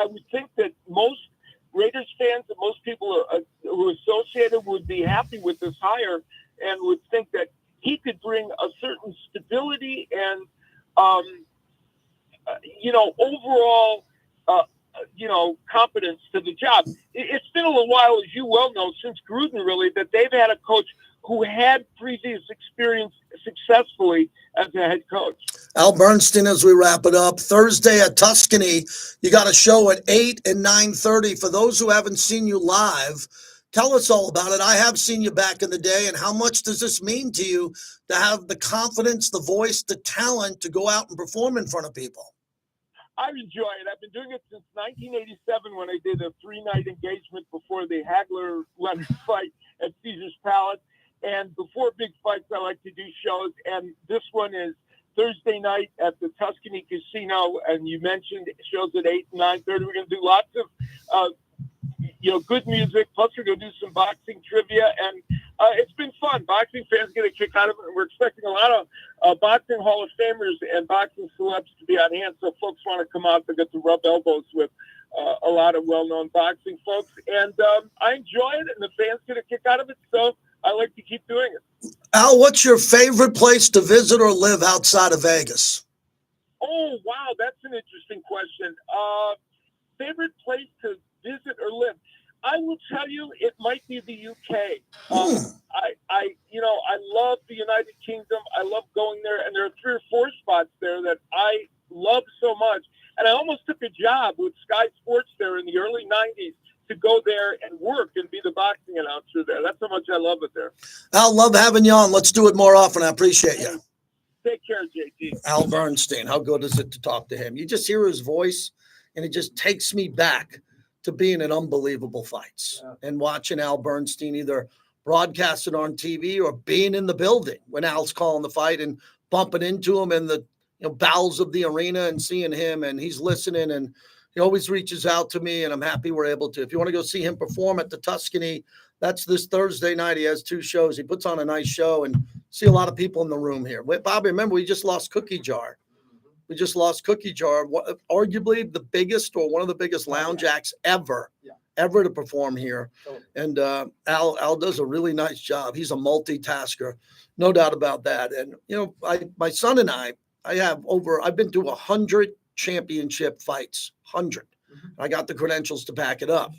would think that most Raiders fans and most people who are associated would be happy with this hire and would think that he could bring a certain stability and, overall, competence to the job. It's been a little while, as you well know, since Gruden, really, that they've had a coach who had previous experience successfully as a head coach. Al Bernstein, as we wrap it up, Thursday at Tuscany, you got a show at 8 and 9:30. For those who haven't seen you live, tell us all about it. I have seen you back in the day, and how much does this mean to you to have the confidence, the voice, the talent to go out and perform in front of people? I enjoy it. I've been doing it since 1987 when I did a 3-night engagement before the Hagler-Leonard fight at Caesars Palace. And before big fights, I like to do shows. And this one is Thursday night at the Tuscany Casino. And you mentioned shows at 8 and 9:30. We're going to do lots of good music. Plus, we're going to do some boxing trivia. And it's been fun. Boxing fans get a kick out of it. We're expecting a lot of boxing Hall of Famers and boxing celebs to be on hand. So folks want to come out to get to rub elbows with a lot of well-known boxing folks. And I enjoy it, and the fans get a kick out of it. So I like to keep doing it. Al, what's your favorite place to visit or live outside of Vegas? Oh, wow. That's an interesting question. Favorite place to visit or live? I will tell you, it might be the UK. I love the United Kingdom. I love going there, and there are 3 or 4 spots there that I love so much. And I almost took a job with Sky Sports there in the early 90s to go there and work and be the boxing announcer there. That's how much I love it there. Al, love having you on. Let's do it more often. I appreciate you. Take care, JT. Al Bernstein, how good is it to talk to him? You just hear his voice, and it just takes me back to being in unbelievable fights and watching Al Bernstein either broadcasting on TV or being in the building when Al's calling the fight and bumping into him in the bowels of the arena and seeing him, and he's listening, and he always reaches out to me, and I'm happy we're able to. If you want to go see him perform at the Tuscany, that's this Thursday night. He has 2 shows. He puts on a nice show, and see a lot of people in the room here. Bobby, remember, we just lost Cookie Jar. We just lost Cookie Jar, arguably the biggest or one of the biggest lounge acts ever to perform here. And Al does a really nice job. He's a multitasker, no doubt about that. And, my son and I've been to 100 championship fights, 100. I got the credentials to back it up.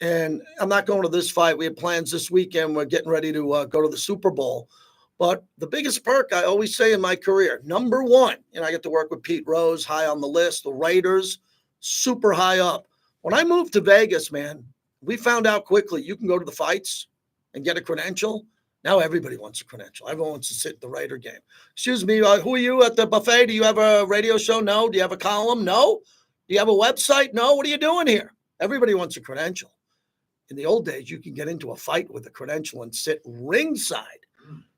And I'm not going to this fight. We had plans this weekend. We're getting ready to go to the Super Bowl. But the biggest perk, I always say in my career, number one, I get to work with Pete Rose, high on the list, the Raiders, super high up. When I moved to Vegas, man, we found out quickly you can go to the fights and get a credential. Now everybody wants a credential. Everyone wants to sit in the Raider game. Excuse me, who are you at the buffet? Do you have a radio show? No. Do you have a column? No. Do you have a website? No. What are you doing here? Everybody wants a credential. In the old days, you can get into a fight with a credential and sit ringside.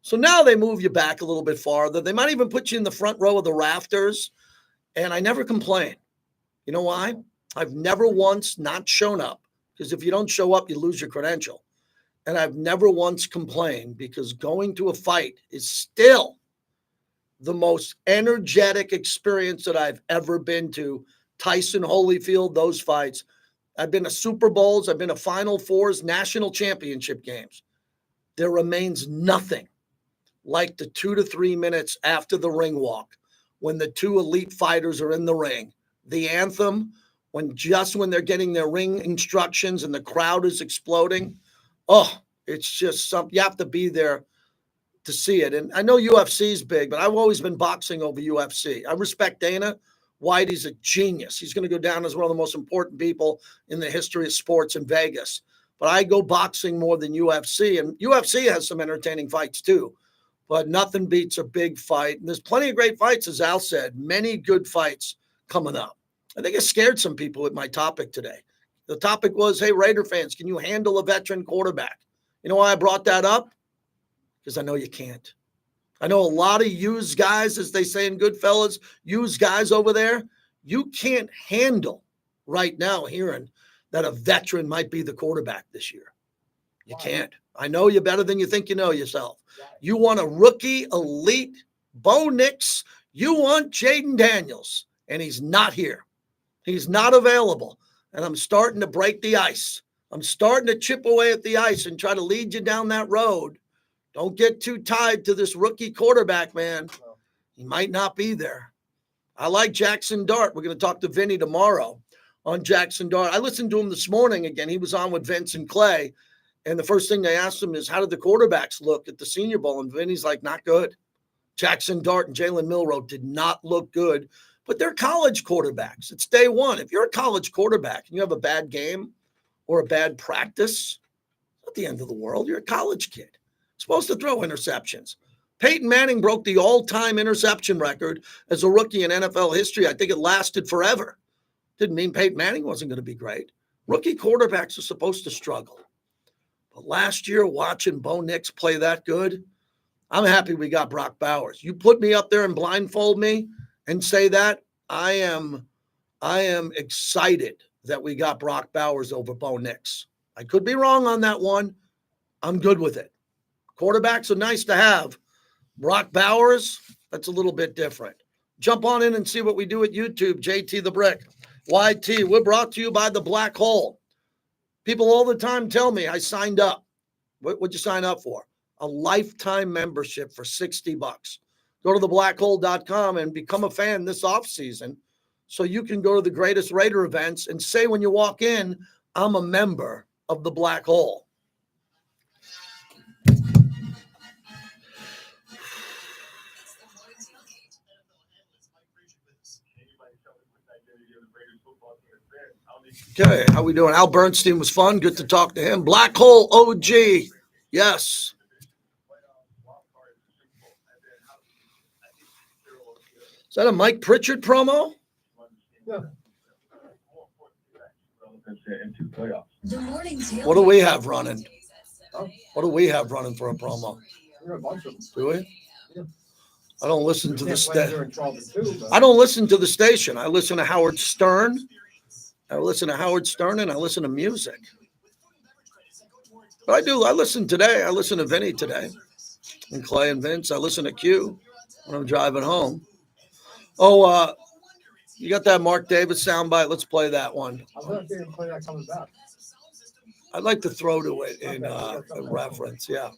So now they move you back a little bit farther. They might even put you in the front row of the rafters. And I never complain. You know why? I've never once not shown up, because if you don't show up, you lose your credential. And I've never once complained, because going to a fight is still the most energetic experience that I've ever been to. Tyson Holyfield, those fights. I've been to Super Bowls. I've been to Final Fours, national championship games. There remains nothing like the 2 to 3 minutes after the ring walk, when the 2 elite fighters are in the ring, the anthem, when they're getting their ring instructions and the crowd is exploding. Oh, it's just something. You have to be there to see it. And I know UFC is big, but I've always been boxing over UFC. I respect Dana White. He's a genius. He's going to go down as one of the most important people in the history of sports in Vegas. But I go boxing more than UFC, and UFC has some entertaining fights too. But nothing beats a big fight. And there's plenty of great fights, as Al said, many good fights coming up. I think it scared some people with my topic today. The topic was, hey, Raider fans, can you handle a veteran quarterback? You know why I brought that up? Because I know you can't. I know a lot of used guys, as they say in Goodfellas, used guys over there. You can't handle right now hearing that a veteran might be the quarterback this year. You can't. I know you better than you think you know yourself. You want a rookie, elite, Bo Nix. You want Jaden Daniels, and he's not here. He's not available, and I'm starting to break the ice. I'm starting to chip away at the ice and try to lead you down that road. Don't get too tied to this rookie quarterback, man. He might not be there. I like Jackson Dart. We're going to talk to Vinny tomorrow on Jackson Dart. I listened to him this morning again. He was on with Vince and Clay. And the first thing they asked him is, how did the quarterbacks look at the Senior Bowl? And Vinny's like, not good. Jackson Dart and Jalen Milroe did not look good, but they're college quarterbacks. It's day one. If you're a college quarterback and you have a bad game or a bad practice, it's not the end of the world. You're a college kid. You're supposed to throw interceptions. Peyton Manning broke the all-time interception record as a rookie in NFL history. I think it lasted forever. Didn't mean Peyton Manning wasn't going to be great. Rookie quarterbacks are supposed to struggle. But last year, watching Bo Nix play that good, I'm happy we got Brock Bowers. You put me up there and blindfold me and say that, I am excited that we got Brock Bowers over Bo Nix. I could be wrong on that one. I'm good with it. Quarterbacks are nice to have. Brock Bowers, that's a little bit different. Jump on in and see what we do at YouTube, JT the Brick. YT, we're brought to you by The Black Hole. People all the time tell me I signed up. What'd you sign up for? A lifetime membership for $60. Go to theblackhole.com and become a fan this offseason so you can go to the greatest Raider events and say when you walk in, I'm a member of The Black Hole. Okay, how we doing? Al Bernstein was fun. Good to talk to him. Black Hole OG. Yes. Is that a Mike Pritchard promo? Yeah. The morning What do we have running? What do we have running for a promo? We got a bunch of them. Do we? Yeah. I don't listen to the Can't play station. during 12 to 2, but I don't listen to the station. I listen to Howard Stern. I listen to Howard Stern and I listen to music. But I do. I listen today. I listen to Vinny today and Clay and Vince. I listen to Q when I'm driving home. Oh, you got that Mark Davis soundbite? Let's play that one. I thought they didn't play that coming back. I'd like to throw to it in a reference. Yeah.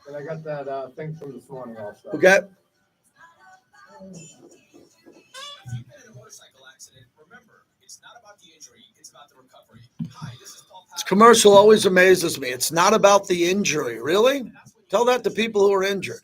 And I got that thing from this morning also. Okay. This commercial always amazes me. It's not about the injury. Really? Tell that to people who are injured.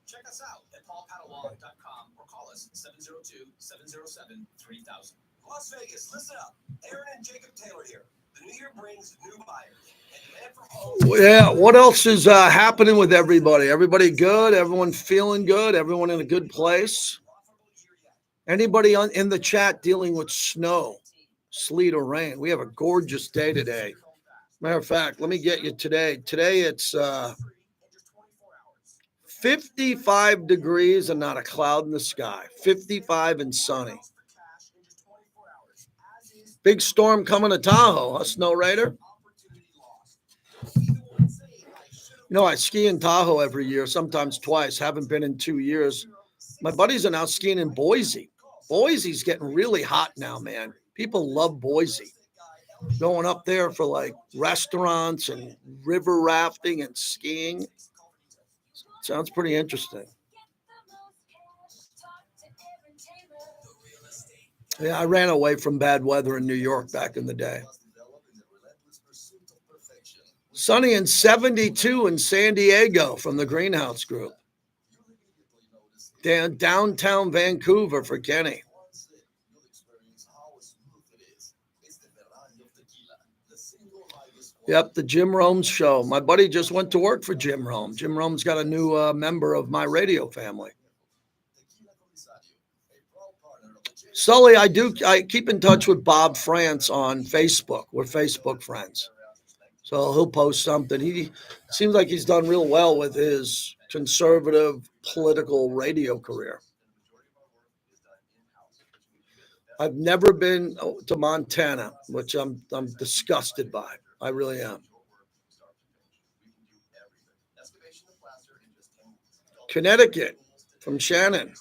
Check us out at paulpadawan.com or call us 702-707-3000. Las Vegas, listen up. Aaron and Jacob Taylor here. The new year brings new buyers. And demand for homes. Yeah, what else is happening with everybody? Everybody good? Everyone feeling good? Everyone in a good place? Anybody in the chat dealing with snow, sleet, or rain? We have a gorgeous day today. Matter of fact, let me get you today. Today it's 55 degrees and not a cloud in the sky. 55 and sunny. Big storm coming to Tahoe, huh, Snow Raider? You know, I ski in Tahoe every year, sometimes twice. Haven't been in 2 years. My buddies are now skiing in Boise. Boise's getting really hot now, man. People love Boise. Going up there for like restaurants and river rafting and skiing. Sounds pretty interesting. Yeah, I ran away from bad weather in New York back in the day. Sunny and 72 in San Diego from the Greenhouse Group. Downtown Vancouver for Kenny. Yep, the Jim Rome show. My buddy just went to work for Jim Rome. Jim Rome's got a new member of my radio family. Sully, I keep in touch with Bob France on Facebook. We're Facebook friends. So he'll post something. He seems like he's done real well with his conservative political radio career. I've never been to Montana, which I'm disgusted by. I really am. Connecticut from Shannon.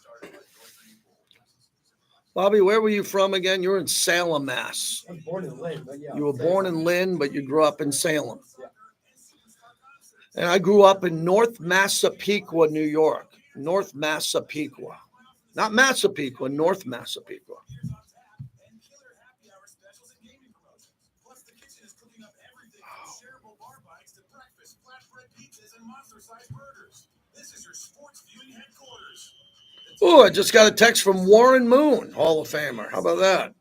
Bobby, where were you from again? You were in Salem, Mass. I was born in Lynn, but yeah. You were born in Lynn, but you grew up in Salem. Yeah. And I grew up in North Massapequa, New York. North Massapequa. Not Massapequa, North Massapequa. Oh, I just got a text from Warren Moon, Hall of Famer. How about that?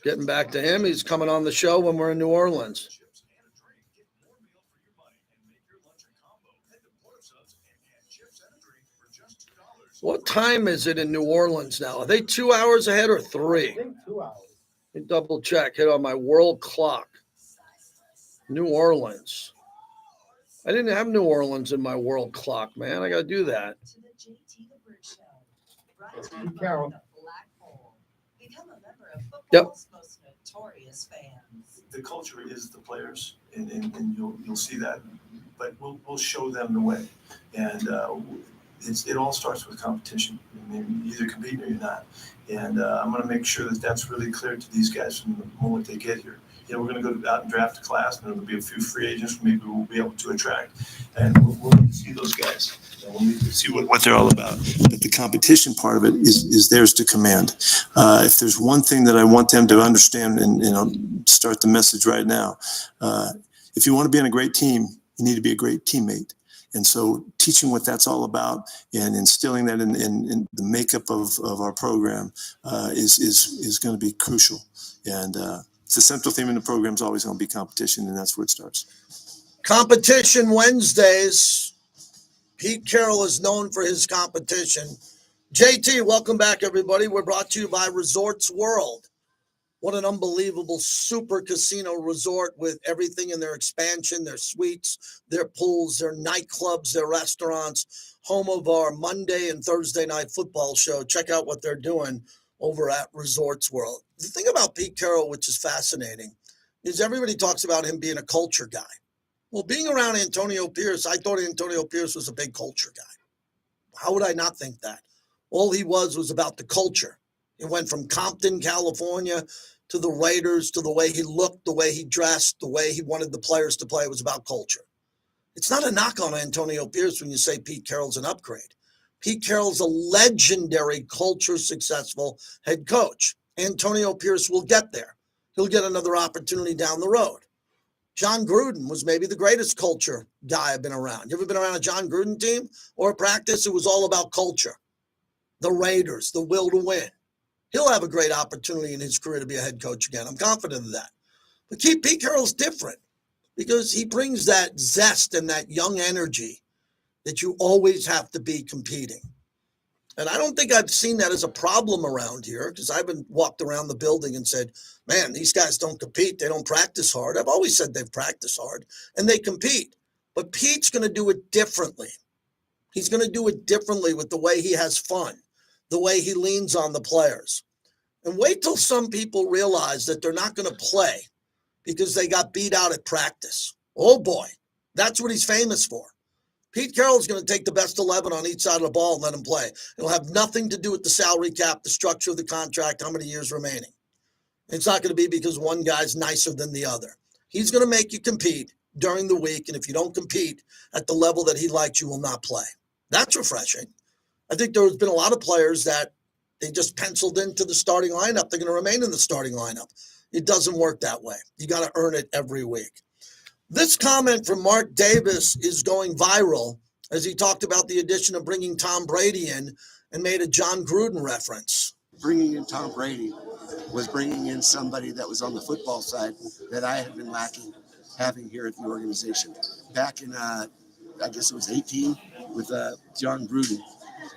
Getting back to him, he's coming on the show when we're in New Orleans. What time is it in New Orleans now? Are they 2 hours ahead or 3? I think 2 hours. Let me double check. Hit on my world clock. New Orleans. I didn't have New Orleans in my world clock, man. I got to do that. Carol. Yep. The culture is the players, and you'll see that. But we'll show them the way, and it all starts with competition. I mean, you're either competing or you're not, and I'm going to make sure that that's really clear to these guys from the moment they get here. You know, we're going to go out and draft a class, and there'll be a few free agents maybe we'll be able to attract, and we'll see those guys. And we'll see what they're all about. But the competition part of it is theirs to command. If there's one thing that I want them to understand, and I'll start the message right now, if you want to be on a great team, you need to be a great teammate. And so teaching what that's all about and instilling that in the makeup of our program is going to be crucial. And it's the central theme in the program is always going to be competition, and that's where it starts. Competition Wednesdays. Pete Carroll is known for his competition. JT, welcome back, everybody. We're brought to you by Resorts World. What an unbelievable super casino resort with everything in their expansion, their suites, their pools, their nightclubs, their restaurants, home of our Monday and Thursday night football show. Check out what they're doing over at Resorts World. The thing about Pete Carroll, which is fascinating, is everybody talks about him being a culture guy. Well, being around Antonio Pierce, I thought Antonio Pierce was a big culture guy. How would I not think that? All he was about the culture. It went from Compton, California, to the Raiders, to the way he looked, the way he dressed, the way he wanted the players to play. It was about culture. It's not a knock on Antonio Pierce when you say Pete Carroll's an upgrade. Pete Carroll's a legendary culture successful head coach. Antonio Pierce will get there. He'll get another opportunity down the road. John Gruden was maybe the greatest culture guy I've been around. You ever been around a John Gruden team or a practice? It was all about culture. The Raiders, the will to win. He'll have a great opportunity in his career to be a head coach again. I'm confident of that. But Pete Carroll's different because he brings that zest and that young energy that you always have to be competing. And I don't think I've seen that as a problem around here because I've been walked around the building and said, man, these guys don't compete. They don't practice hard. I've always said they've practiced hard and they compete. But Pete's going to do it differently. He's going to do it differently with the way he has fun, the way he leans on the players. And wait till some people realize that they're not going to play because they got beat out at practice. Oh, boy, that's what he's famous for. Pete Carroll's going to take the best 11 on each side of the ball and let him play. It'll have nothing to do with the salary cap, the structure of the contract, how many years remaining. It's not going to be because one guy's nicer than the other. He's going to make you compete during the week, and if you don't compete at the level that he likes, you will not play. That's refreshing. I think there's been a lot of players that they just penciled into the starting lineup. They're going to remain in the starting lineup. It doesn't work that way. You got to earn it every week. This comment from Mark Davis is going viral as he talked about the addition of bringing Tom Brady in and made a John Gruden reference. Bringing in Tom Brady was bringing in somebody that was on the football side that I had been lacking having here at the organization. Back in, I guess it was 18 with John Gruden.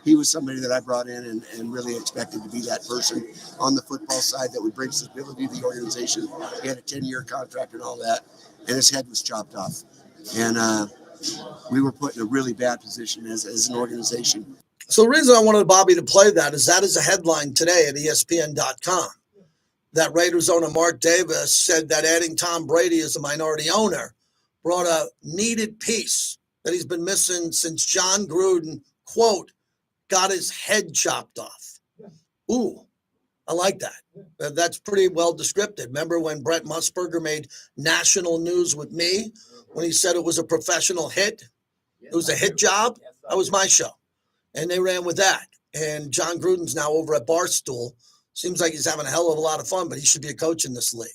He was somebody that I brought in and really expected to be that person on the football side that would bring stability to the organization. He had a 10-year contract and all that, and his head was chopped off. And we were put in a really bad position as an organization. So the reason I wanted Bobby to play that is a headline today at ESPN.com. That Raiders owner Mark Davis said that adding Tom Brady as a minority owner brought a needed piece that he's been missing since John Gruden, quote, got his head chopped off. Ooh, I like that. That's pretty well descriptive. Remember when Brett Musburger made national news with me when he said it was a professional hit? It was a hit job. That was my show. And they ran with that. And John Gruden's now over at Barstool. Seems like he's having a hell of a lot of fun, but he should be a coach in this league.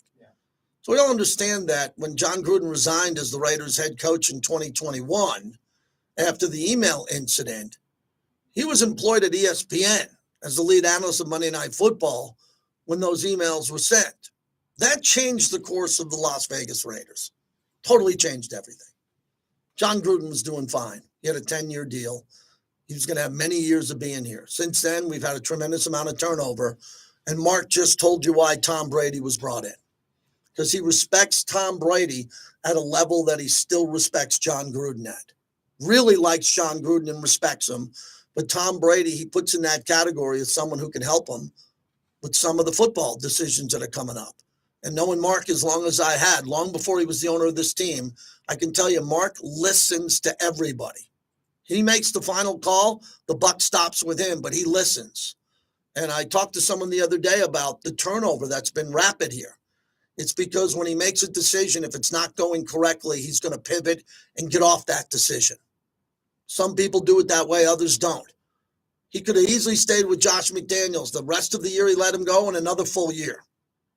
So we all understand that when John Gruden resigned as the Raiders head coach in 2021, after the email incident, he was employed at ESPN as the lead analyst of Monday Night Football when those emails were sent. That changed the course of the Las Vegas Raiders. Totally changed everything. John Gruden was doing fine. He had a 10-year deal. He was going to have many years of being here. Since then, we've had a tremendous amount of turnover. And Mark just told you why Tom Brady was brought in. Because he respects Tom Brady at a level that he still respects John Gruden at. Really likes John Gruden and respects him. But Tom Brady, he puts in that category as someone who can help him with some of the football decisions that are coming up. And knowing Mark as long as I had, long before he was the owner of this team, I can tell you Mark listens to everybody. He makes the final call. The buck stops with him, but he listens. And I talked to someone the other day about the turnover that's been rapid here. It's because when he makes a decision, if it's not going correctly, he's going to pivot and get off that decision. Some people do it that way, others don't. He could have easily stayed with Josh McDaniels. The rest of the year, he let him go in another full year.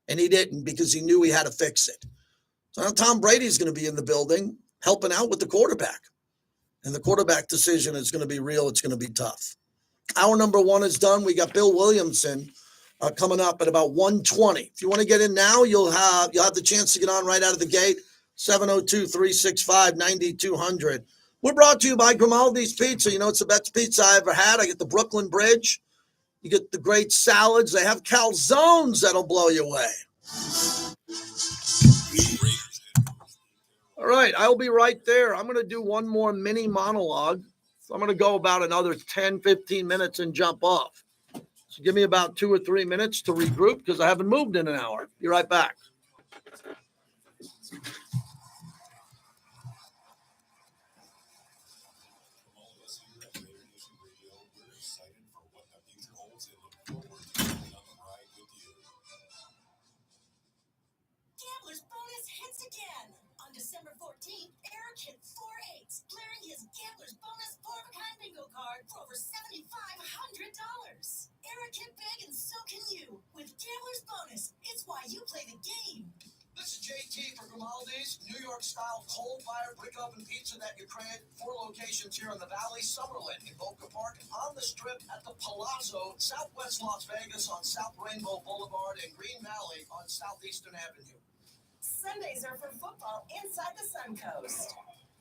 And he didn't because he knew he had to fix it. So now Tom Brady's going to be in the building helping out with the quarterback. And the quarterback decision is going to be real. It's going to be tough. Hour number one is done. We got Bill Williamson coming up at about 1:20. If you want to get in now, you'll have the chance to get on right out of the gate. 702-365-9200. We're brought to you by Grimaldi's Pizza. You know, it's the best pizza I ever had. I get the Brooklyn Bridge. You get the great salads. They have calzones that'll blow you away. All right, I'll be right there. I'm going to do one more mini monologue. So I'm going to go about another 10, 15 minutes and jump off. So give me about 2 or 3 minutes to regroup because I haven't moved in an hour. Be right back. Gambler's bonus hits again. On December 14th, Eric hit 4 8s, clearing his Gambler's bonus 4-of-a-kind bingo card for over $7,500. Eric hit big and so can you. With Gambler's bonus, it's why you play the game. This is JT for Grimaldi's, New York-style coal-fired brick oven pizza that you crave. 4 locations here in the Valley, Summerlin in Boca Park, on the Strip at the Palazzo, Southwest Las Vegas on South Rainbow Boulevard, and Green Valley on Southeastern Avenue. Sundays are for football inside the Suncoast.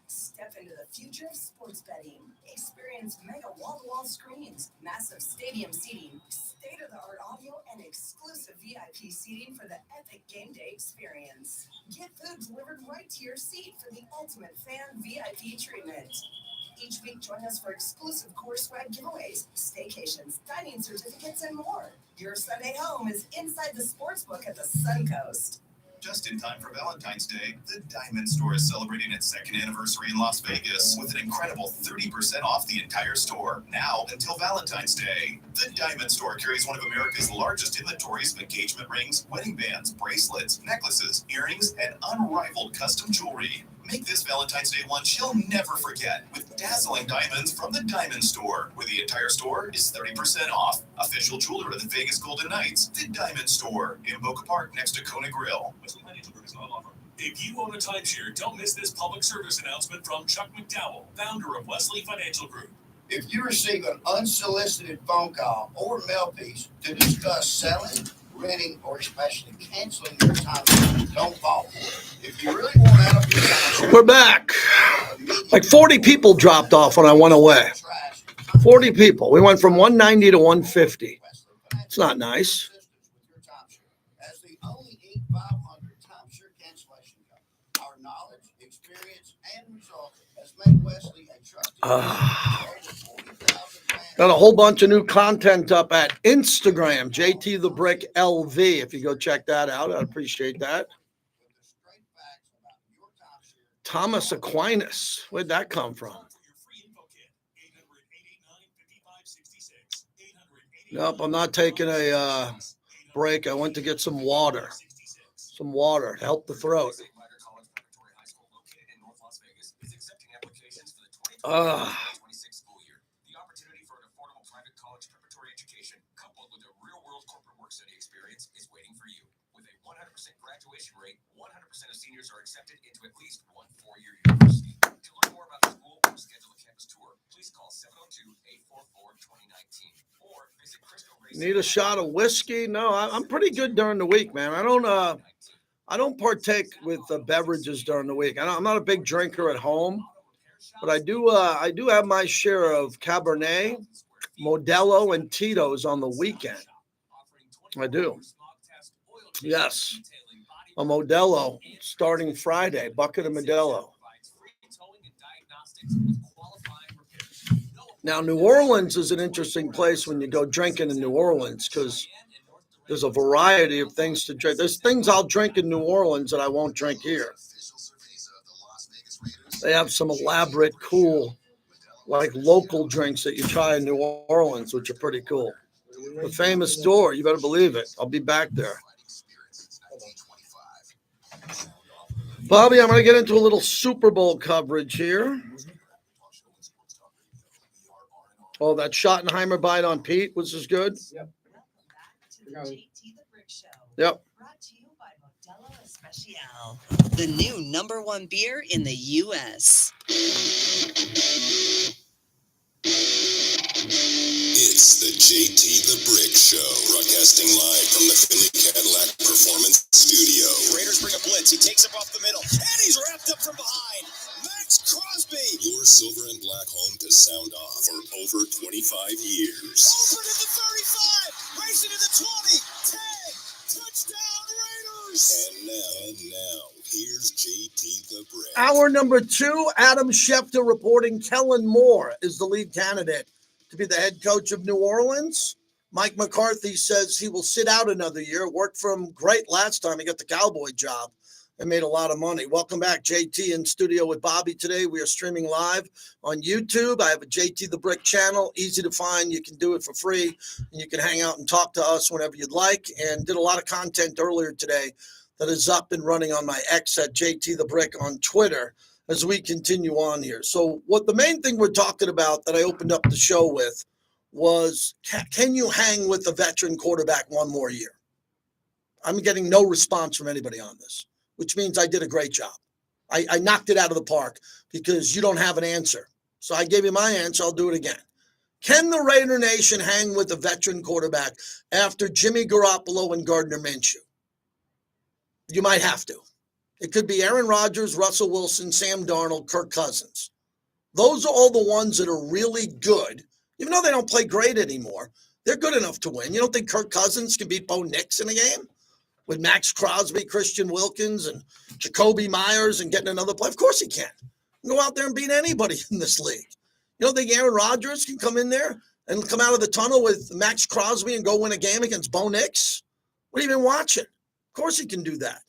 Step into the future of sports betting. Experience mega wall-to-wall screens, massive stadium seating, state-of-the-art audio, and exclusive VIP seating for the epic game day experience. Get food delivered right to your seat for the ultimate fan VIP treatment. Each week, join us for exclusive course swag giveaways, staycations, dining certificates, and more. Your Sunday home is inside the sportsbook at the Suncoast. Just in time for Valentine's Day, the Diamond Store is celebrating its 2nd anniversary in Las Vegas with an incredible 30% off the entire store, now until Valentine's Day. The Diamond Store carries one of America's largest inventories of engagement rings, wedding bands, bracelets, necklaces, earrings, and unrivaled custom jewelry. Make this Valentine's Day lunch you'll never forget with dazzling diamonds from the Diamond Store, where the entire store is 30% off. Official jeweler of the Vegas Golden Knights, the Diamond Store in Boca Park next to Kona Grill. If you own a timeshare, don't miss this public service announcement from Chuck McDowell, founder of Wesley Financial Group. If you receive an unsolicited phone call or mail piece to discuss selling, renting, or especially canceling your timeshare, don't fall for it. If you really want out of your timeshare, We're back. Like 40 people dropped off when I went away. 40 people. We went from 190 to 150. It's not nice. as the only Inc. 500 timeshare cancellation company, our knowledge, experience, and results has made Wesley a trusted Got a whole bunch of new content up at Instagram, JT the Brick LV. If you go check that out, I'd appreciate that. Thomas Aquinas, where'd that come from? Nope, I'm not taking a break. I went to get some water. Some water to help the throat. Graduation rate, 100% of seniors are accepted into at least one 4-year university. To learn more about the school or schedule a campus tour, please call 702-844-2019 or visit Crystal Race. Need a shot of whiskey? No, I'm pretty good during the week, man. I don't partake with beverages during the week. I'm not a big drinker at home, but I do have my share of Cabernet, Modelo, and Tito's on the weekend. I do. Yes. A Modelo starting Friday, bucket of Modelo. Now, New Orleans is an interesting place when you go drinking in New Orleans because there's a variety of things to drink. There's things I'll drink in New Orleans that I won't drink here. They have some elaborate, cool, like local drinks that you try in New Orleans, which are pretty cool. The famous store, you better believe it. I'll be back there. Bobby, I'm going to get into a little Super Bowl coverage here. Oh, that Schottenheimer bite on Pete was as good? Yep. Yep. Brought to you by Modelo Especial, the new #1 beer in the U.S. It's the JT the Brick Show, broadcasting live from the Finley Cadillac Performance Studio. Raiders bring a blitz. He takes up off the middle, and he's wrapped up from behind. Max Crosby. Your silver and black home to sound off for over 25 years. Over to the 35, racing to the 20, 10, touchdown Raiders. And now, here's JT the Brick. Hour number 2, Adam Schefter reporting Kellen Moore is the lead candidate to be the head coach of New Orleans. Mike McCarthy says he will sit out another year. Worked for him great last time he got the Cowboy job and made a lot of money. Welcome back, JT, in studio with Bobby today. We are streaming live on YouTube. I have a JT the Brick channel, easy to find. You can do it for free, and you can hang out and talk to us whenever you'd like. And did a lot of content earlier today that is up and running on my X at JT the Brick on Twitter as we continue on here. So what the main thing we're talking about that I opened up the show with was, can you hang with a veteran quarterback one more year? I'm getting no response from anybody on this, which means I did a great job. I knocked it out of the park because you don't have an answer. So I gave you my answer. I'll do it again. Can the Raider Nation hang with a veteran quarterback after Jimmy Garoppolo and Gardner Minshew? You might have to. It could be Aaron Rodgers, Russell Wilson, Sam Darnold, Kirk Cousins. Those are all the ones that are really good. Even though they don't play great anymore, they're good enough to win. You don't think Kirk Cousins can beat Bo Nix in a game with Max Crosby, Christian Wilkins, and Jacoby Myers and getting another play? Of course he can. Go out there and beat anybody in this league. You don't think Aaron Rodgers can come in there and come out of the tunnel with Max Crosby and go win a game against Bo Nix? What have you been watching? Of course he can do that.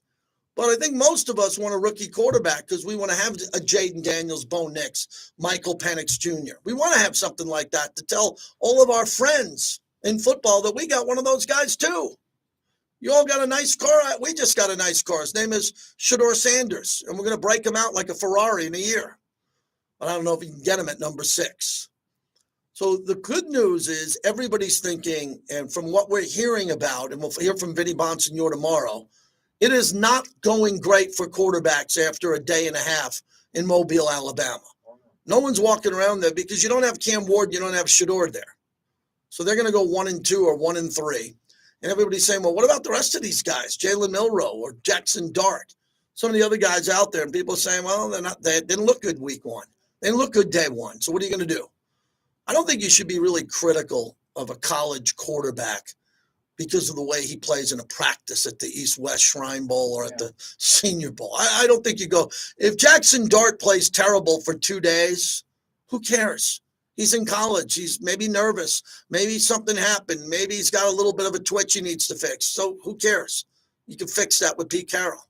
But I think most of us want a rookie quarterback because we want to have a Jaden Daniels, Bo Nix, Michael Penix Jr. We want to have something like that to tell all of our friends in football that we got one of those guys too. You all got a nice car. We just got a nice car. His name is Shedeur Sanders, and we're going to break him out like a Ferrari in a year. But I don't know if you can get him at number 6. So the good news is everybody's thinking, and from what we're hearing about, and we'll hear from Vinny Bonsignore tomorrow, it is not going great for quarterbacks after a day and a half in Mobile, Alabama. No one's walking around there because you don't have Cam Ward, you don't have Shedeur there. So they're going to go 1-2 or 1-3. And everybody's saying, well, what about the rest of these guys? Jalen Milroe or Jackson Dart? Some of the other guys out there, and people are saying, well, they didn't look good week 1. They didn't look good day 1. So what are you going to do? I don't think you should be really critical of a college quarterback because of the way he plays in a practice at the East-West Shrine Bowl or at the Senior Bowl. I don't think you go, if Jackson Dart plays terrible for 2 days, who cares? He's in college. He's maybe nervous. Maybe something happened. Maybe he's got a little bit of a twitch he needs to fix. So who cares? You can fix that with Pete Carroll.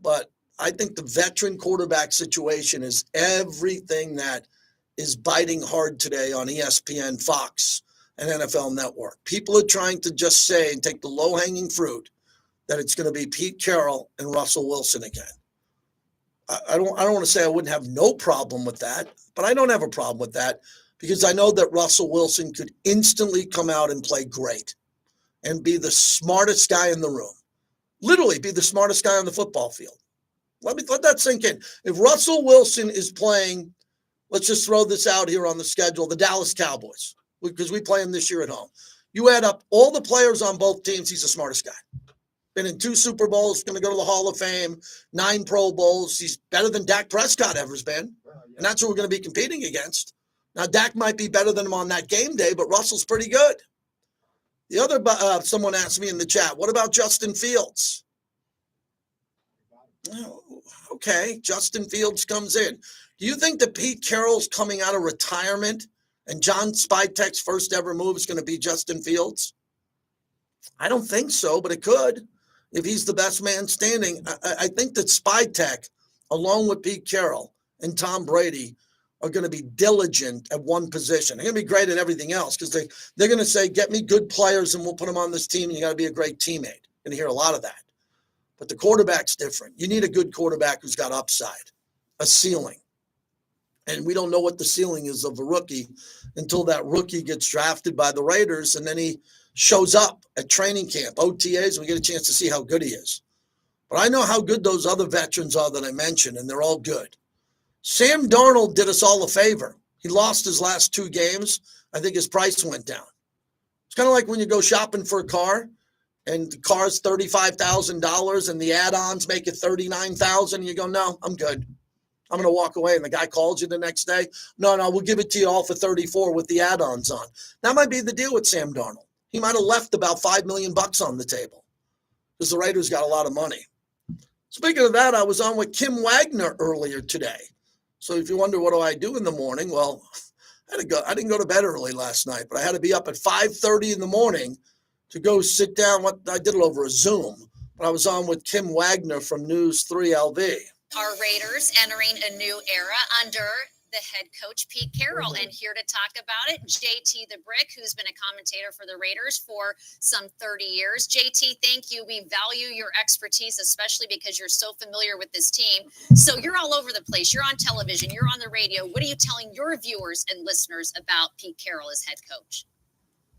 But I think the veteran quarterback situation is everything that is biting hard today on ESPN, Fox, and NFL Network. People are trying to just say and take the low-hanging fruit that it's going to be Pete Carroll and Russell Wilson again. I don't want to say I wouldn't have no problem with that, but I don't have a problem with that because I know that Russell Wilson could instantly come out and play great and be the smartest guy in the room. Literally be the smartest guy on the football field. Let that sink in. If Russell Wilson is playing, let's just throw this out here on the schedule, the Dallas Cowboys, because we play them this year at home. You add up all the players on both teams, he's the smartest guy. Been in 2 Super Bowls, going to go to the Hall of Fame, 9 Pro Bowls. He's better than Dak Prescott ever's been. And that's who we're going to be competing against. Now, Dak might be better than him on that game day, but Russell's pretty good. The other, someone asked me in the chat, what about Justin Fields? Okay, Justin Fields comes in. Do you think that Pete Carroll's coming out of retirement and John Spytek's first ever move is going to be Justin Fields? I don't think so, but it could. If he's the best man standing, I think that Spytek, along with Pete Carroll and Tom Brady, are going to be diligent at one position. They're going to be great at everything else because they're going to say, get me good players and we'll put them on this team. And you got to be a great teammate. You're going to hear a lot of that. But the quarterback's different. You need a good quarterback who's got upside, a ceiling. And we don't know what the ceiling is of a rookie until that rookie gets drafted by the Raiders and then he shows up at training camp, OTAs, and we get a chance to see how good he is. But I know how good those other veterans are that I mentioned, and they're all good. Sam Darnold did us all a favor. He lost his last 2 games. I think his price went down. It's kind of like when you go shopping for a car and the car's $35,000 and the add-ons make it $39,000 and you go, no, I'm good. I'm going to walk away. And the guy calls you the next day. No, we'll give it to you all for 34 with the add-ons on. That might be the deal with Sam Darnold. He might have left about $5 million on the table because the Raiders got a lot of money. Speaking of that, I was on with Kim Wagner earlier today. So if you wonder what do I do in the morning, well, I didn't go to bed early last night, but I had to be up at 5:30 in the morning to go sit down. I did it over a Zoom, but I was on with Kim Wagner from News 3 LV. Our Raiders entering a new era under the head coach, Pete Carroll. And here to talk about it, JT the Brick, who's been a commentator for the Raiders for some 30 years. JT, thank you. We value your expertise, especially because you're so familiar with this team. So you're all over the place. You're on television. You're on the radio. What are you telling your viewers and listeners about Pete Carroll as head coach?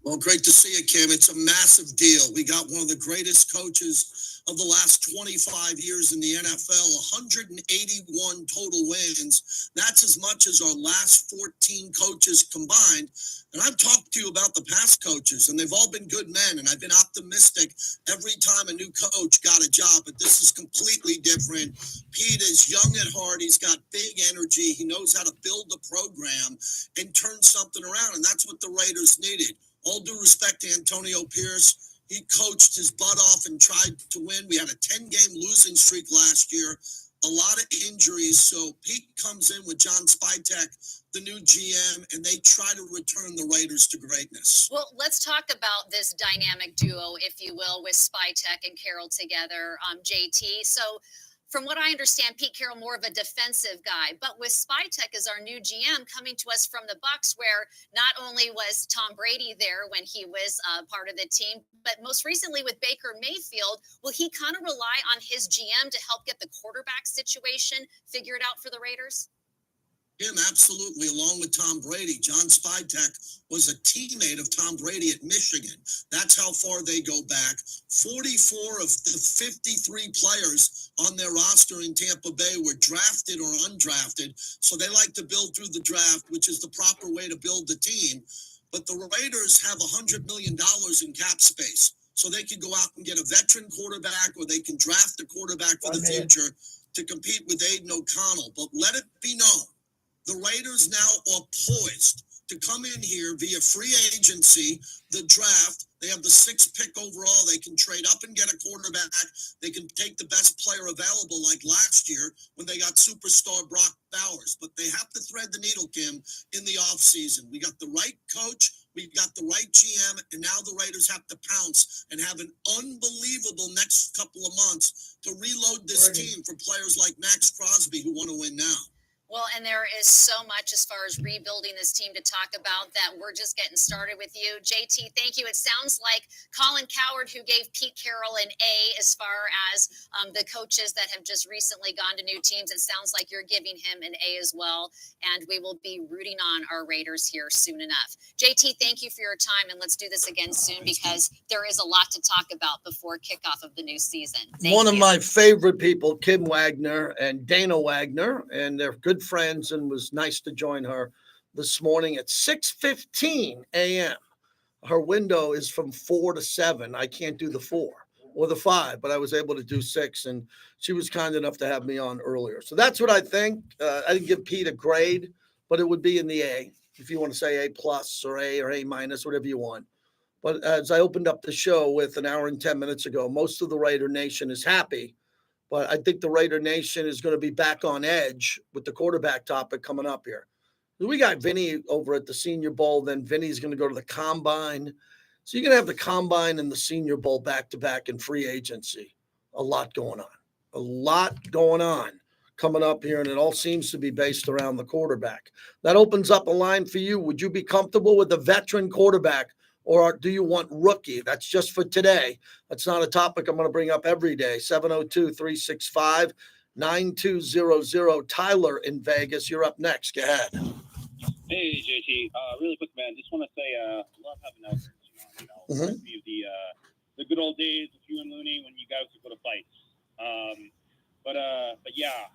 Well, great to see you, Kim. It's a massive deal. We got one of the greatest coaches of the last 25 years in the NFL, 181 total wins. That's as much as our last 14 coaches combined. And I've talked to you about the past coaches, and they've all been good men, and I've been optimistic every time a new coach got a job, but this is completely different. Pete is young at heart. He's got big energy. He knows how to build a program and turn something around, and that's what the Raiders needed. All due respect to Antonio Pierce, he coached his butt off and tried to win. We had a 10-game losing streak last year, a lot of injuries. So Pete comes in with John Spytek, the new GM, and they try to return the Raiders to greatness. Well, let's talk about this dynamic duo, if you will, with Spytek and Carroll together, JT. So from what I understand, Pete Carroll more of a defensive guy, but with Spytek as our new GM coming to us from the Bucs, where not only was Tom Brady there when he was part of the team, but most recently with Baker Mayfield, will he kind of rely on his GM to help get the quarterback situation figured out for the Raiders? Him, absolutely, along with Tom Brady. John Spytek was a teammate of Tom Brady at Michigan. That's how far they go back. 44 of the 53 players on their roster in Tampa Bay were drafted or undrafted, so they like to build through the draft, which is the proper way to build the team. But the Raiders have $100 million in cap space, so they can go out and get a veteran quarterback, or they can draft a quarterback for the future to compete with Aiden O'Connell. But let it be known, the Raiders now are poised to come in here via free agency, the draft. They have the 6th pick overall. They can trade up and get a quarterback. They can take the best player available like last year when they got superstar Brock Bowers. But they have to thread the needle, Kim, in the offseason. We got the right coach. We got the right GM. And now the Raiders have to pounce and have an unbelievable next couple of months to reload this team for players like Max Crosby who want to win now. Well, and there is so much as far as rebuilding this team to talk about that we're just getting started with you. JT, thank you. It sounds like Colin Cowherd, who gave Pete Carroll an A as far as the coaches that have just recently gone to new teams. It sounds like you're giving him an A as well, and we will be rooting on our Raiders here soon enough. JT, thank you for your time, and let's do this again soon because there is a lot to talk about before kickoff of the new season. One of my favorite people, Kim Wagner and Dana Wagner, and they're good friends, and was nice to join her this morning at 6:15 a.m. Her window is from 4 to 7. I can't do the 4 or the 5, but I was able to do 6, and she was kind enough to have me on earlier. So that's what I think. I didn't give Pete a grade, but it would be in the A, if you want to say A plus or A minus, whatever you want. But as I opened up the show with an hour and 10 minutes ago, most of the Raider Nation is happy. But I think the Raider Nation is going to be back on edge with the quarterback topic coming up here. We got Vinny over at the Senior Bowl. Then Vinny's going to go to the Combine. So you're going to have the Combine and the Senior Bowl back-to-back in free agency. A lot going on coming up here, and it all seems to be based around the quarterback. That opens up a line for you. Would you be comfortable with a veteran quarterback, or do you want rookie? That's just for today. That's not a topic I'm going to bring up every day. 702-365-9200. Tyler in Vegas, you're up next. Go ahead. Hey, JT. Really quick, man. Just want to say love having Elkins. Reminds me of the good old days with you and Looney when you guys would go to fights. But yeah,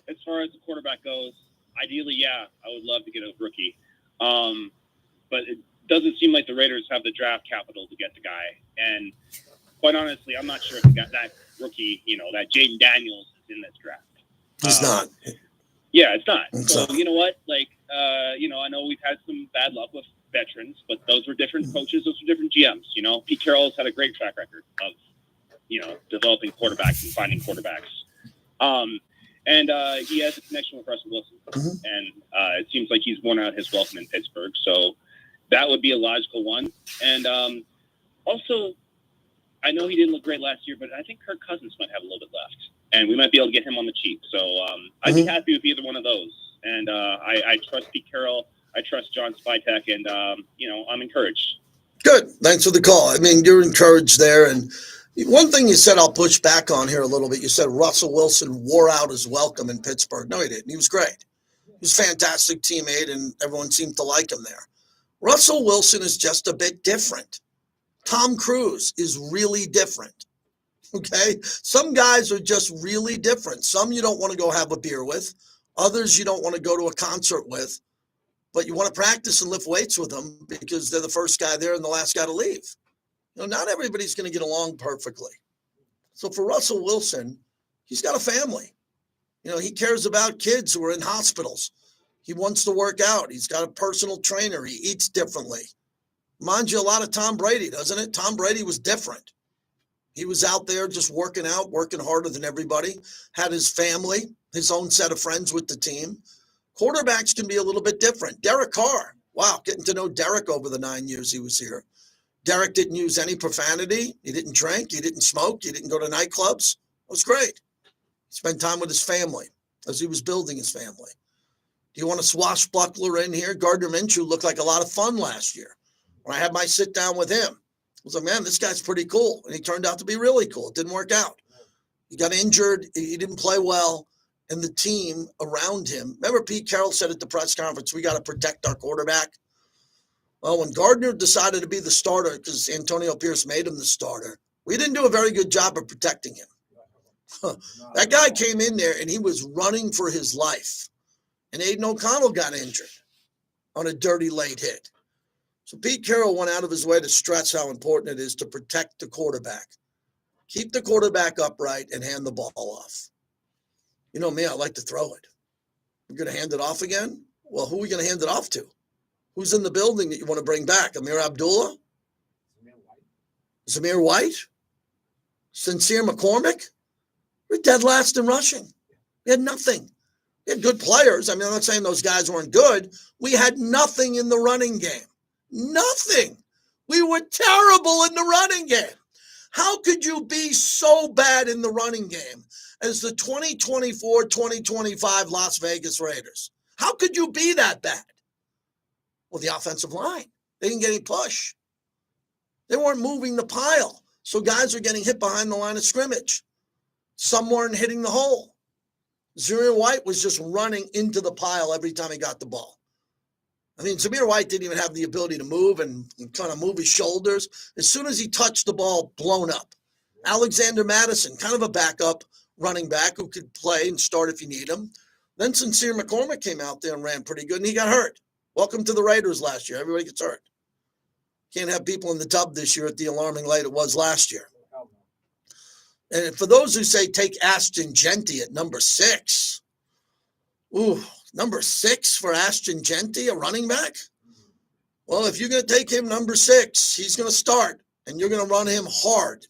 as far as the quarterback goes, ideally, yeah, I would love to get a rookie. But doesn't seem like the Raiders have the draft capital to get the guy. And quite honestly, I'm not sure if that rookie, that Jaden Daniels is in this draft. He's not. Yeah, it's not. It's So not. you know what? I know we've had some bad luck with veterans, but those were different coaches. Those were different GMs. Pete Carroll's had a great track record of, developing quarterbacks and finding quarterbacks. And he has a connection with Russell Wilson. Mhm. And it seems like he's worn out his welcome in Pittsburgh. So that would be a logical one. And also, I know he didn't look great last year, but I think Kirk Cousins might have a little bit left. And we might be able to get him on the cheap. So I'd be happy with either one of those. And I trust Pete Carroll. I trust John Spytek. And, I'm encouraged. Good. Thanks for the call. I mean, you're encouraged there. And one thing you said I'll push back on here a little bit. You said Russell Wilson wore out his welcome in Pittsburgh. No, he didn't. He was great. He was a fantastic teammate, and everyone seemed to like him there. Russell Wilson is just a bit different. Tom Cruise is really different. Okay? Some guys are just really different. Some you don't want to go have a beer with. Others you don't want to go to a concert with. But you want to practice and lift weights with them because they're the first guy there and the last guy to leave. Not everybody's going to get along perfectly. So for Russell Wilson, he's got a family. He cares about kids who are in hospitals. He wants to work out. He's got a personal trainer. He eats differently. Reminds you a lot of Tom Brady, doesn't it? Tom Brady was different. He was out there just working out, working harder than everybody, had his family, his own set of friends with the team. Quarterbacks can be a little bit different. Derek Carr, wow, getting to know Derek over the 9 years he was here. Derek didn't use any profanity. He didn't drink. He didn't smoke. He didn't go to nightclubs. It was great. He spent time with his family as he was building his family. Do you want a swashbuckler in here? Gardner Minshew looked like a lot of fun last year. When I had my sit down with him, I was like, man, this guy's pretty cool. And he turned out to be really cool. It didn't work out. He got injured. He didn't play well. And the team around him, remember Pete Carroll said at the press conference, we got to protect our quarterback. Well, when Gardner decided to be the starter because Antonio Pierce made him the starter, we didn't do a very good job of protecting him. That guy came in there and he was running for his life. And Aiden O'Connell got injured on a dirty late hit. So Pete Carroll went out of his way to stress how important it is to protect the quarterback. Keep the quarterback upright and hand the ball off. You know me, I like to throw it. You're going to hand it off again? Well, who are we going to hand it off to? Who's in the building that you want to bring back? Amir Abdullah? Zamir White? Sincere McCormick? We're dead last in rushing. We had nothing. We had good players. I mean, I'm not saying those guys weren't good. We had nothing in the running game. Nothing. We were terrible in the running game. How could you be so bad in the running game as the 2024-2025 Las Vegas Raiders? How could you be that bad? Well, the offensive line. They didn't get any push. They weren't moving the pile. So guys were getting hit behind the line of scrimmage. Some weren't hitting the hole. Zamir White was just running into the pile every time he got the ball. I mean, Zamir White didn't even have the ability to move and kind of move his shoulders. As soon as he touched the ball, blown up. Alexander Madison, kind of a backup running back who could play and start if you need him. Then Sincere McCormick came out there and ran pretty good, and he got hurt. Welcome to the Raiders last year. Everybody gets hurt. Can't have people in the tub this year at the alarming rate it was last year. And for those who say take Ashton Jeanty at number 6, ooh, number 6 for Ashton Jeanty, a running back? Well, if you're going to take him number 6, he's going to start, and you're going to run him hard.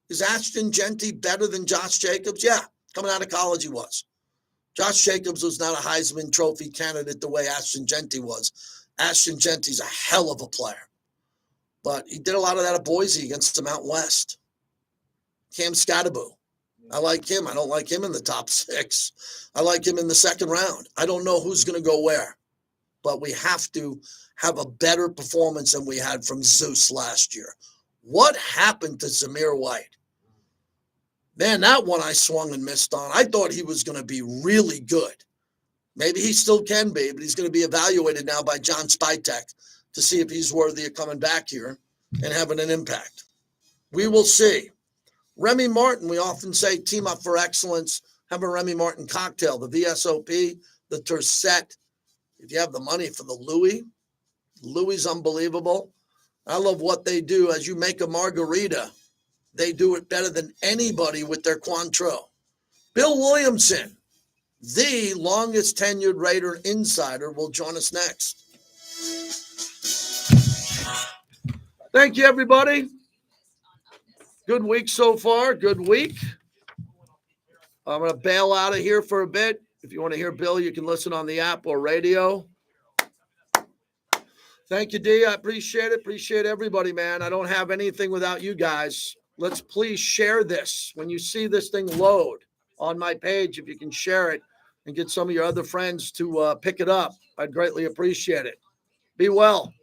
Is Ashton Jeanty better than Josh Jacobs? Yeah, coming out of college he was. Josh Jacobs was not a Heisman Trophy candidate the way Ashton Jeanty was. Ashton Jeanty's a hell of a player. But he did a lot of that at Boise against the Mountain West. Cam Scatterbo. I like him. I don't like him in the top 6. I like him in the second round. I don't know who's going to go where. But we have to have a better performance than we had from Zeus last year. What happened to Zamir White? Man, that one I swung and missed on. I thought he was going to be really good. Maybe he still can be, but he's going to be evaluated now by John Spytek to see if he's worthy of coming back here and having an impact. We will see. Remy Martin, we often say team up for excellence. Have a Remy Martin cocktail, the VSOP, the Tercet. If you have the money for the Louis, Louis unbelievable. I love what they do. As you make a margarita, they do it better than anybody with their Cointreau. Bill Williamson, the longest tenured Raider insider, will join us next. Thank you, everybody. Good week so far. Good week. I'm going to bail out of here for a bit. If you want to hear Bill, you can listen on the app or radio. Thank you, D. I appreciate it. Appreciate everybody, man. I don't have anything without you guys. Let's please share this. When you see this thing load on my page, if you can share it and get some of your other friends to pick it up, I'd greatly appreciate it. Be well.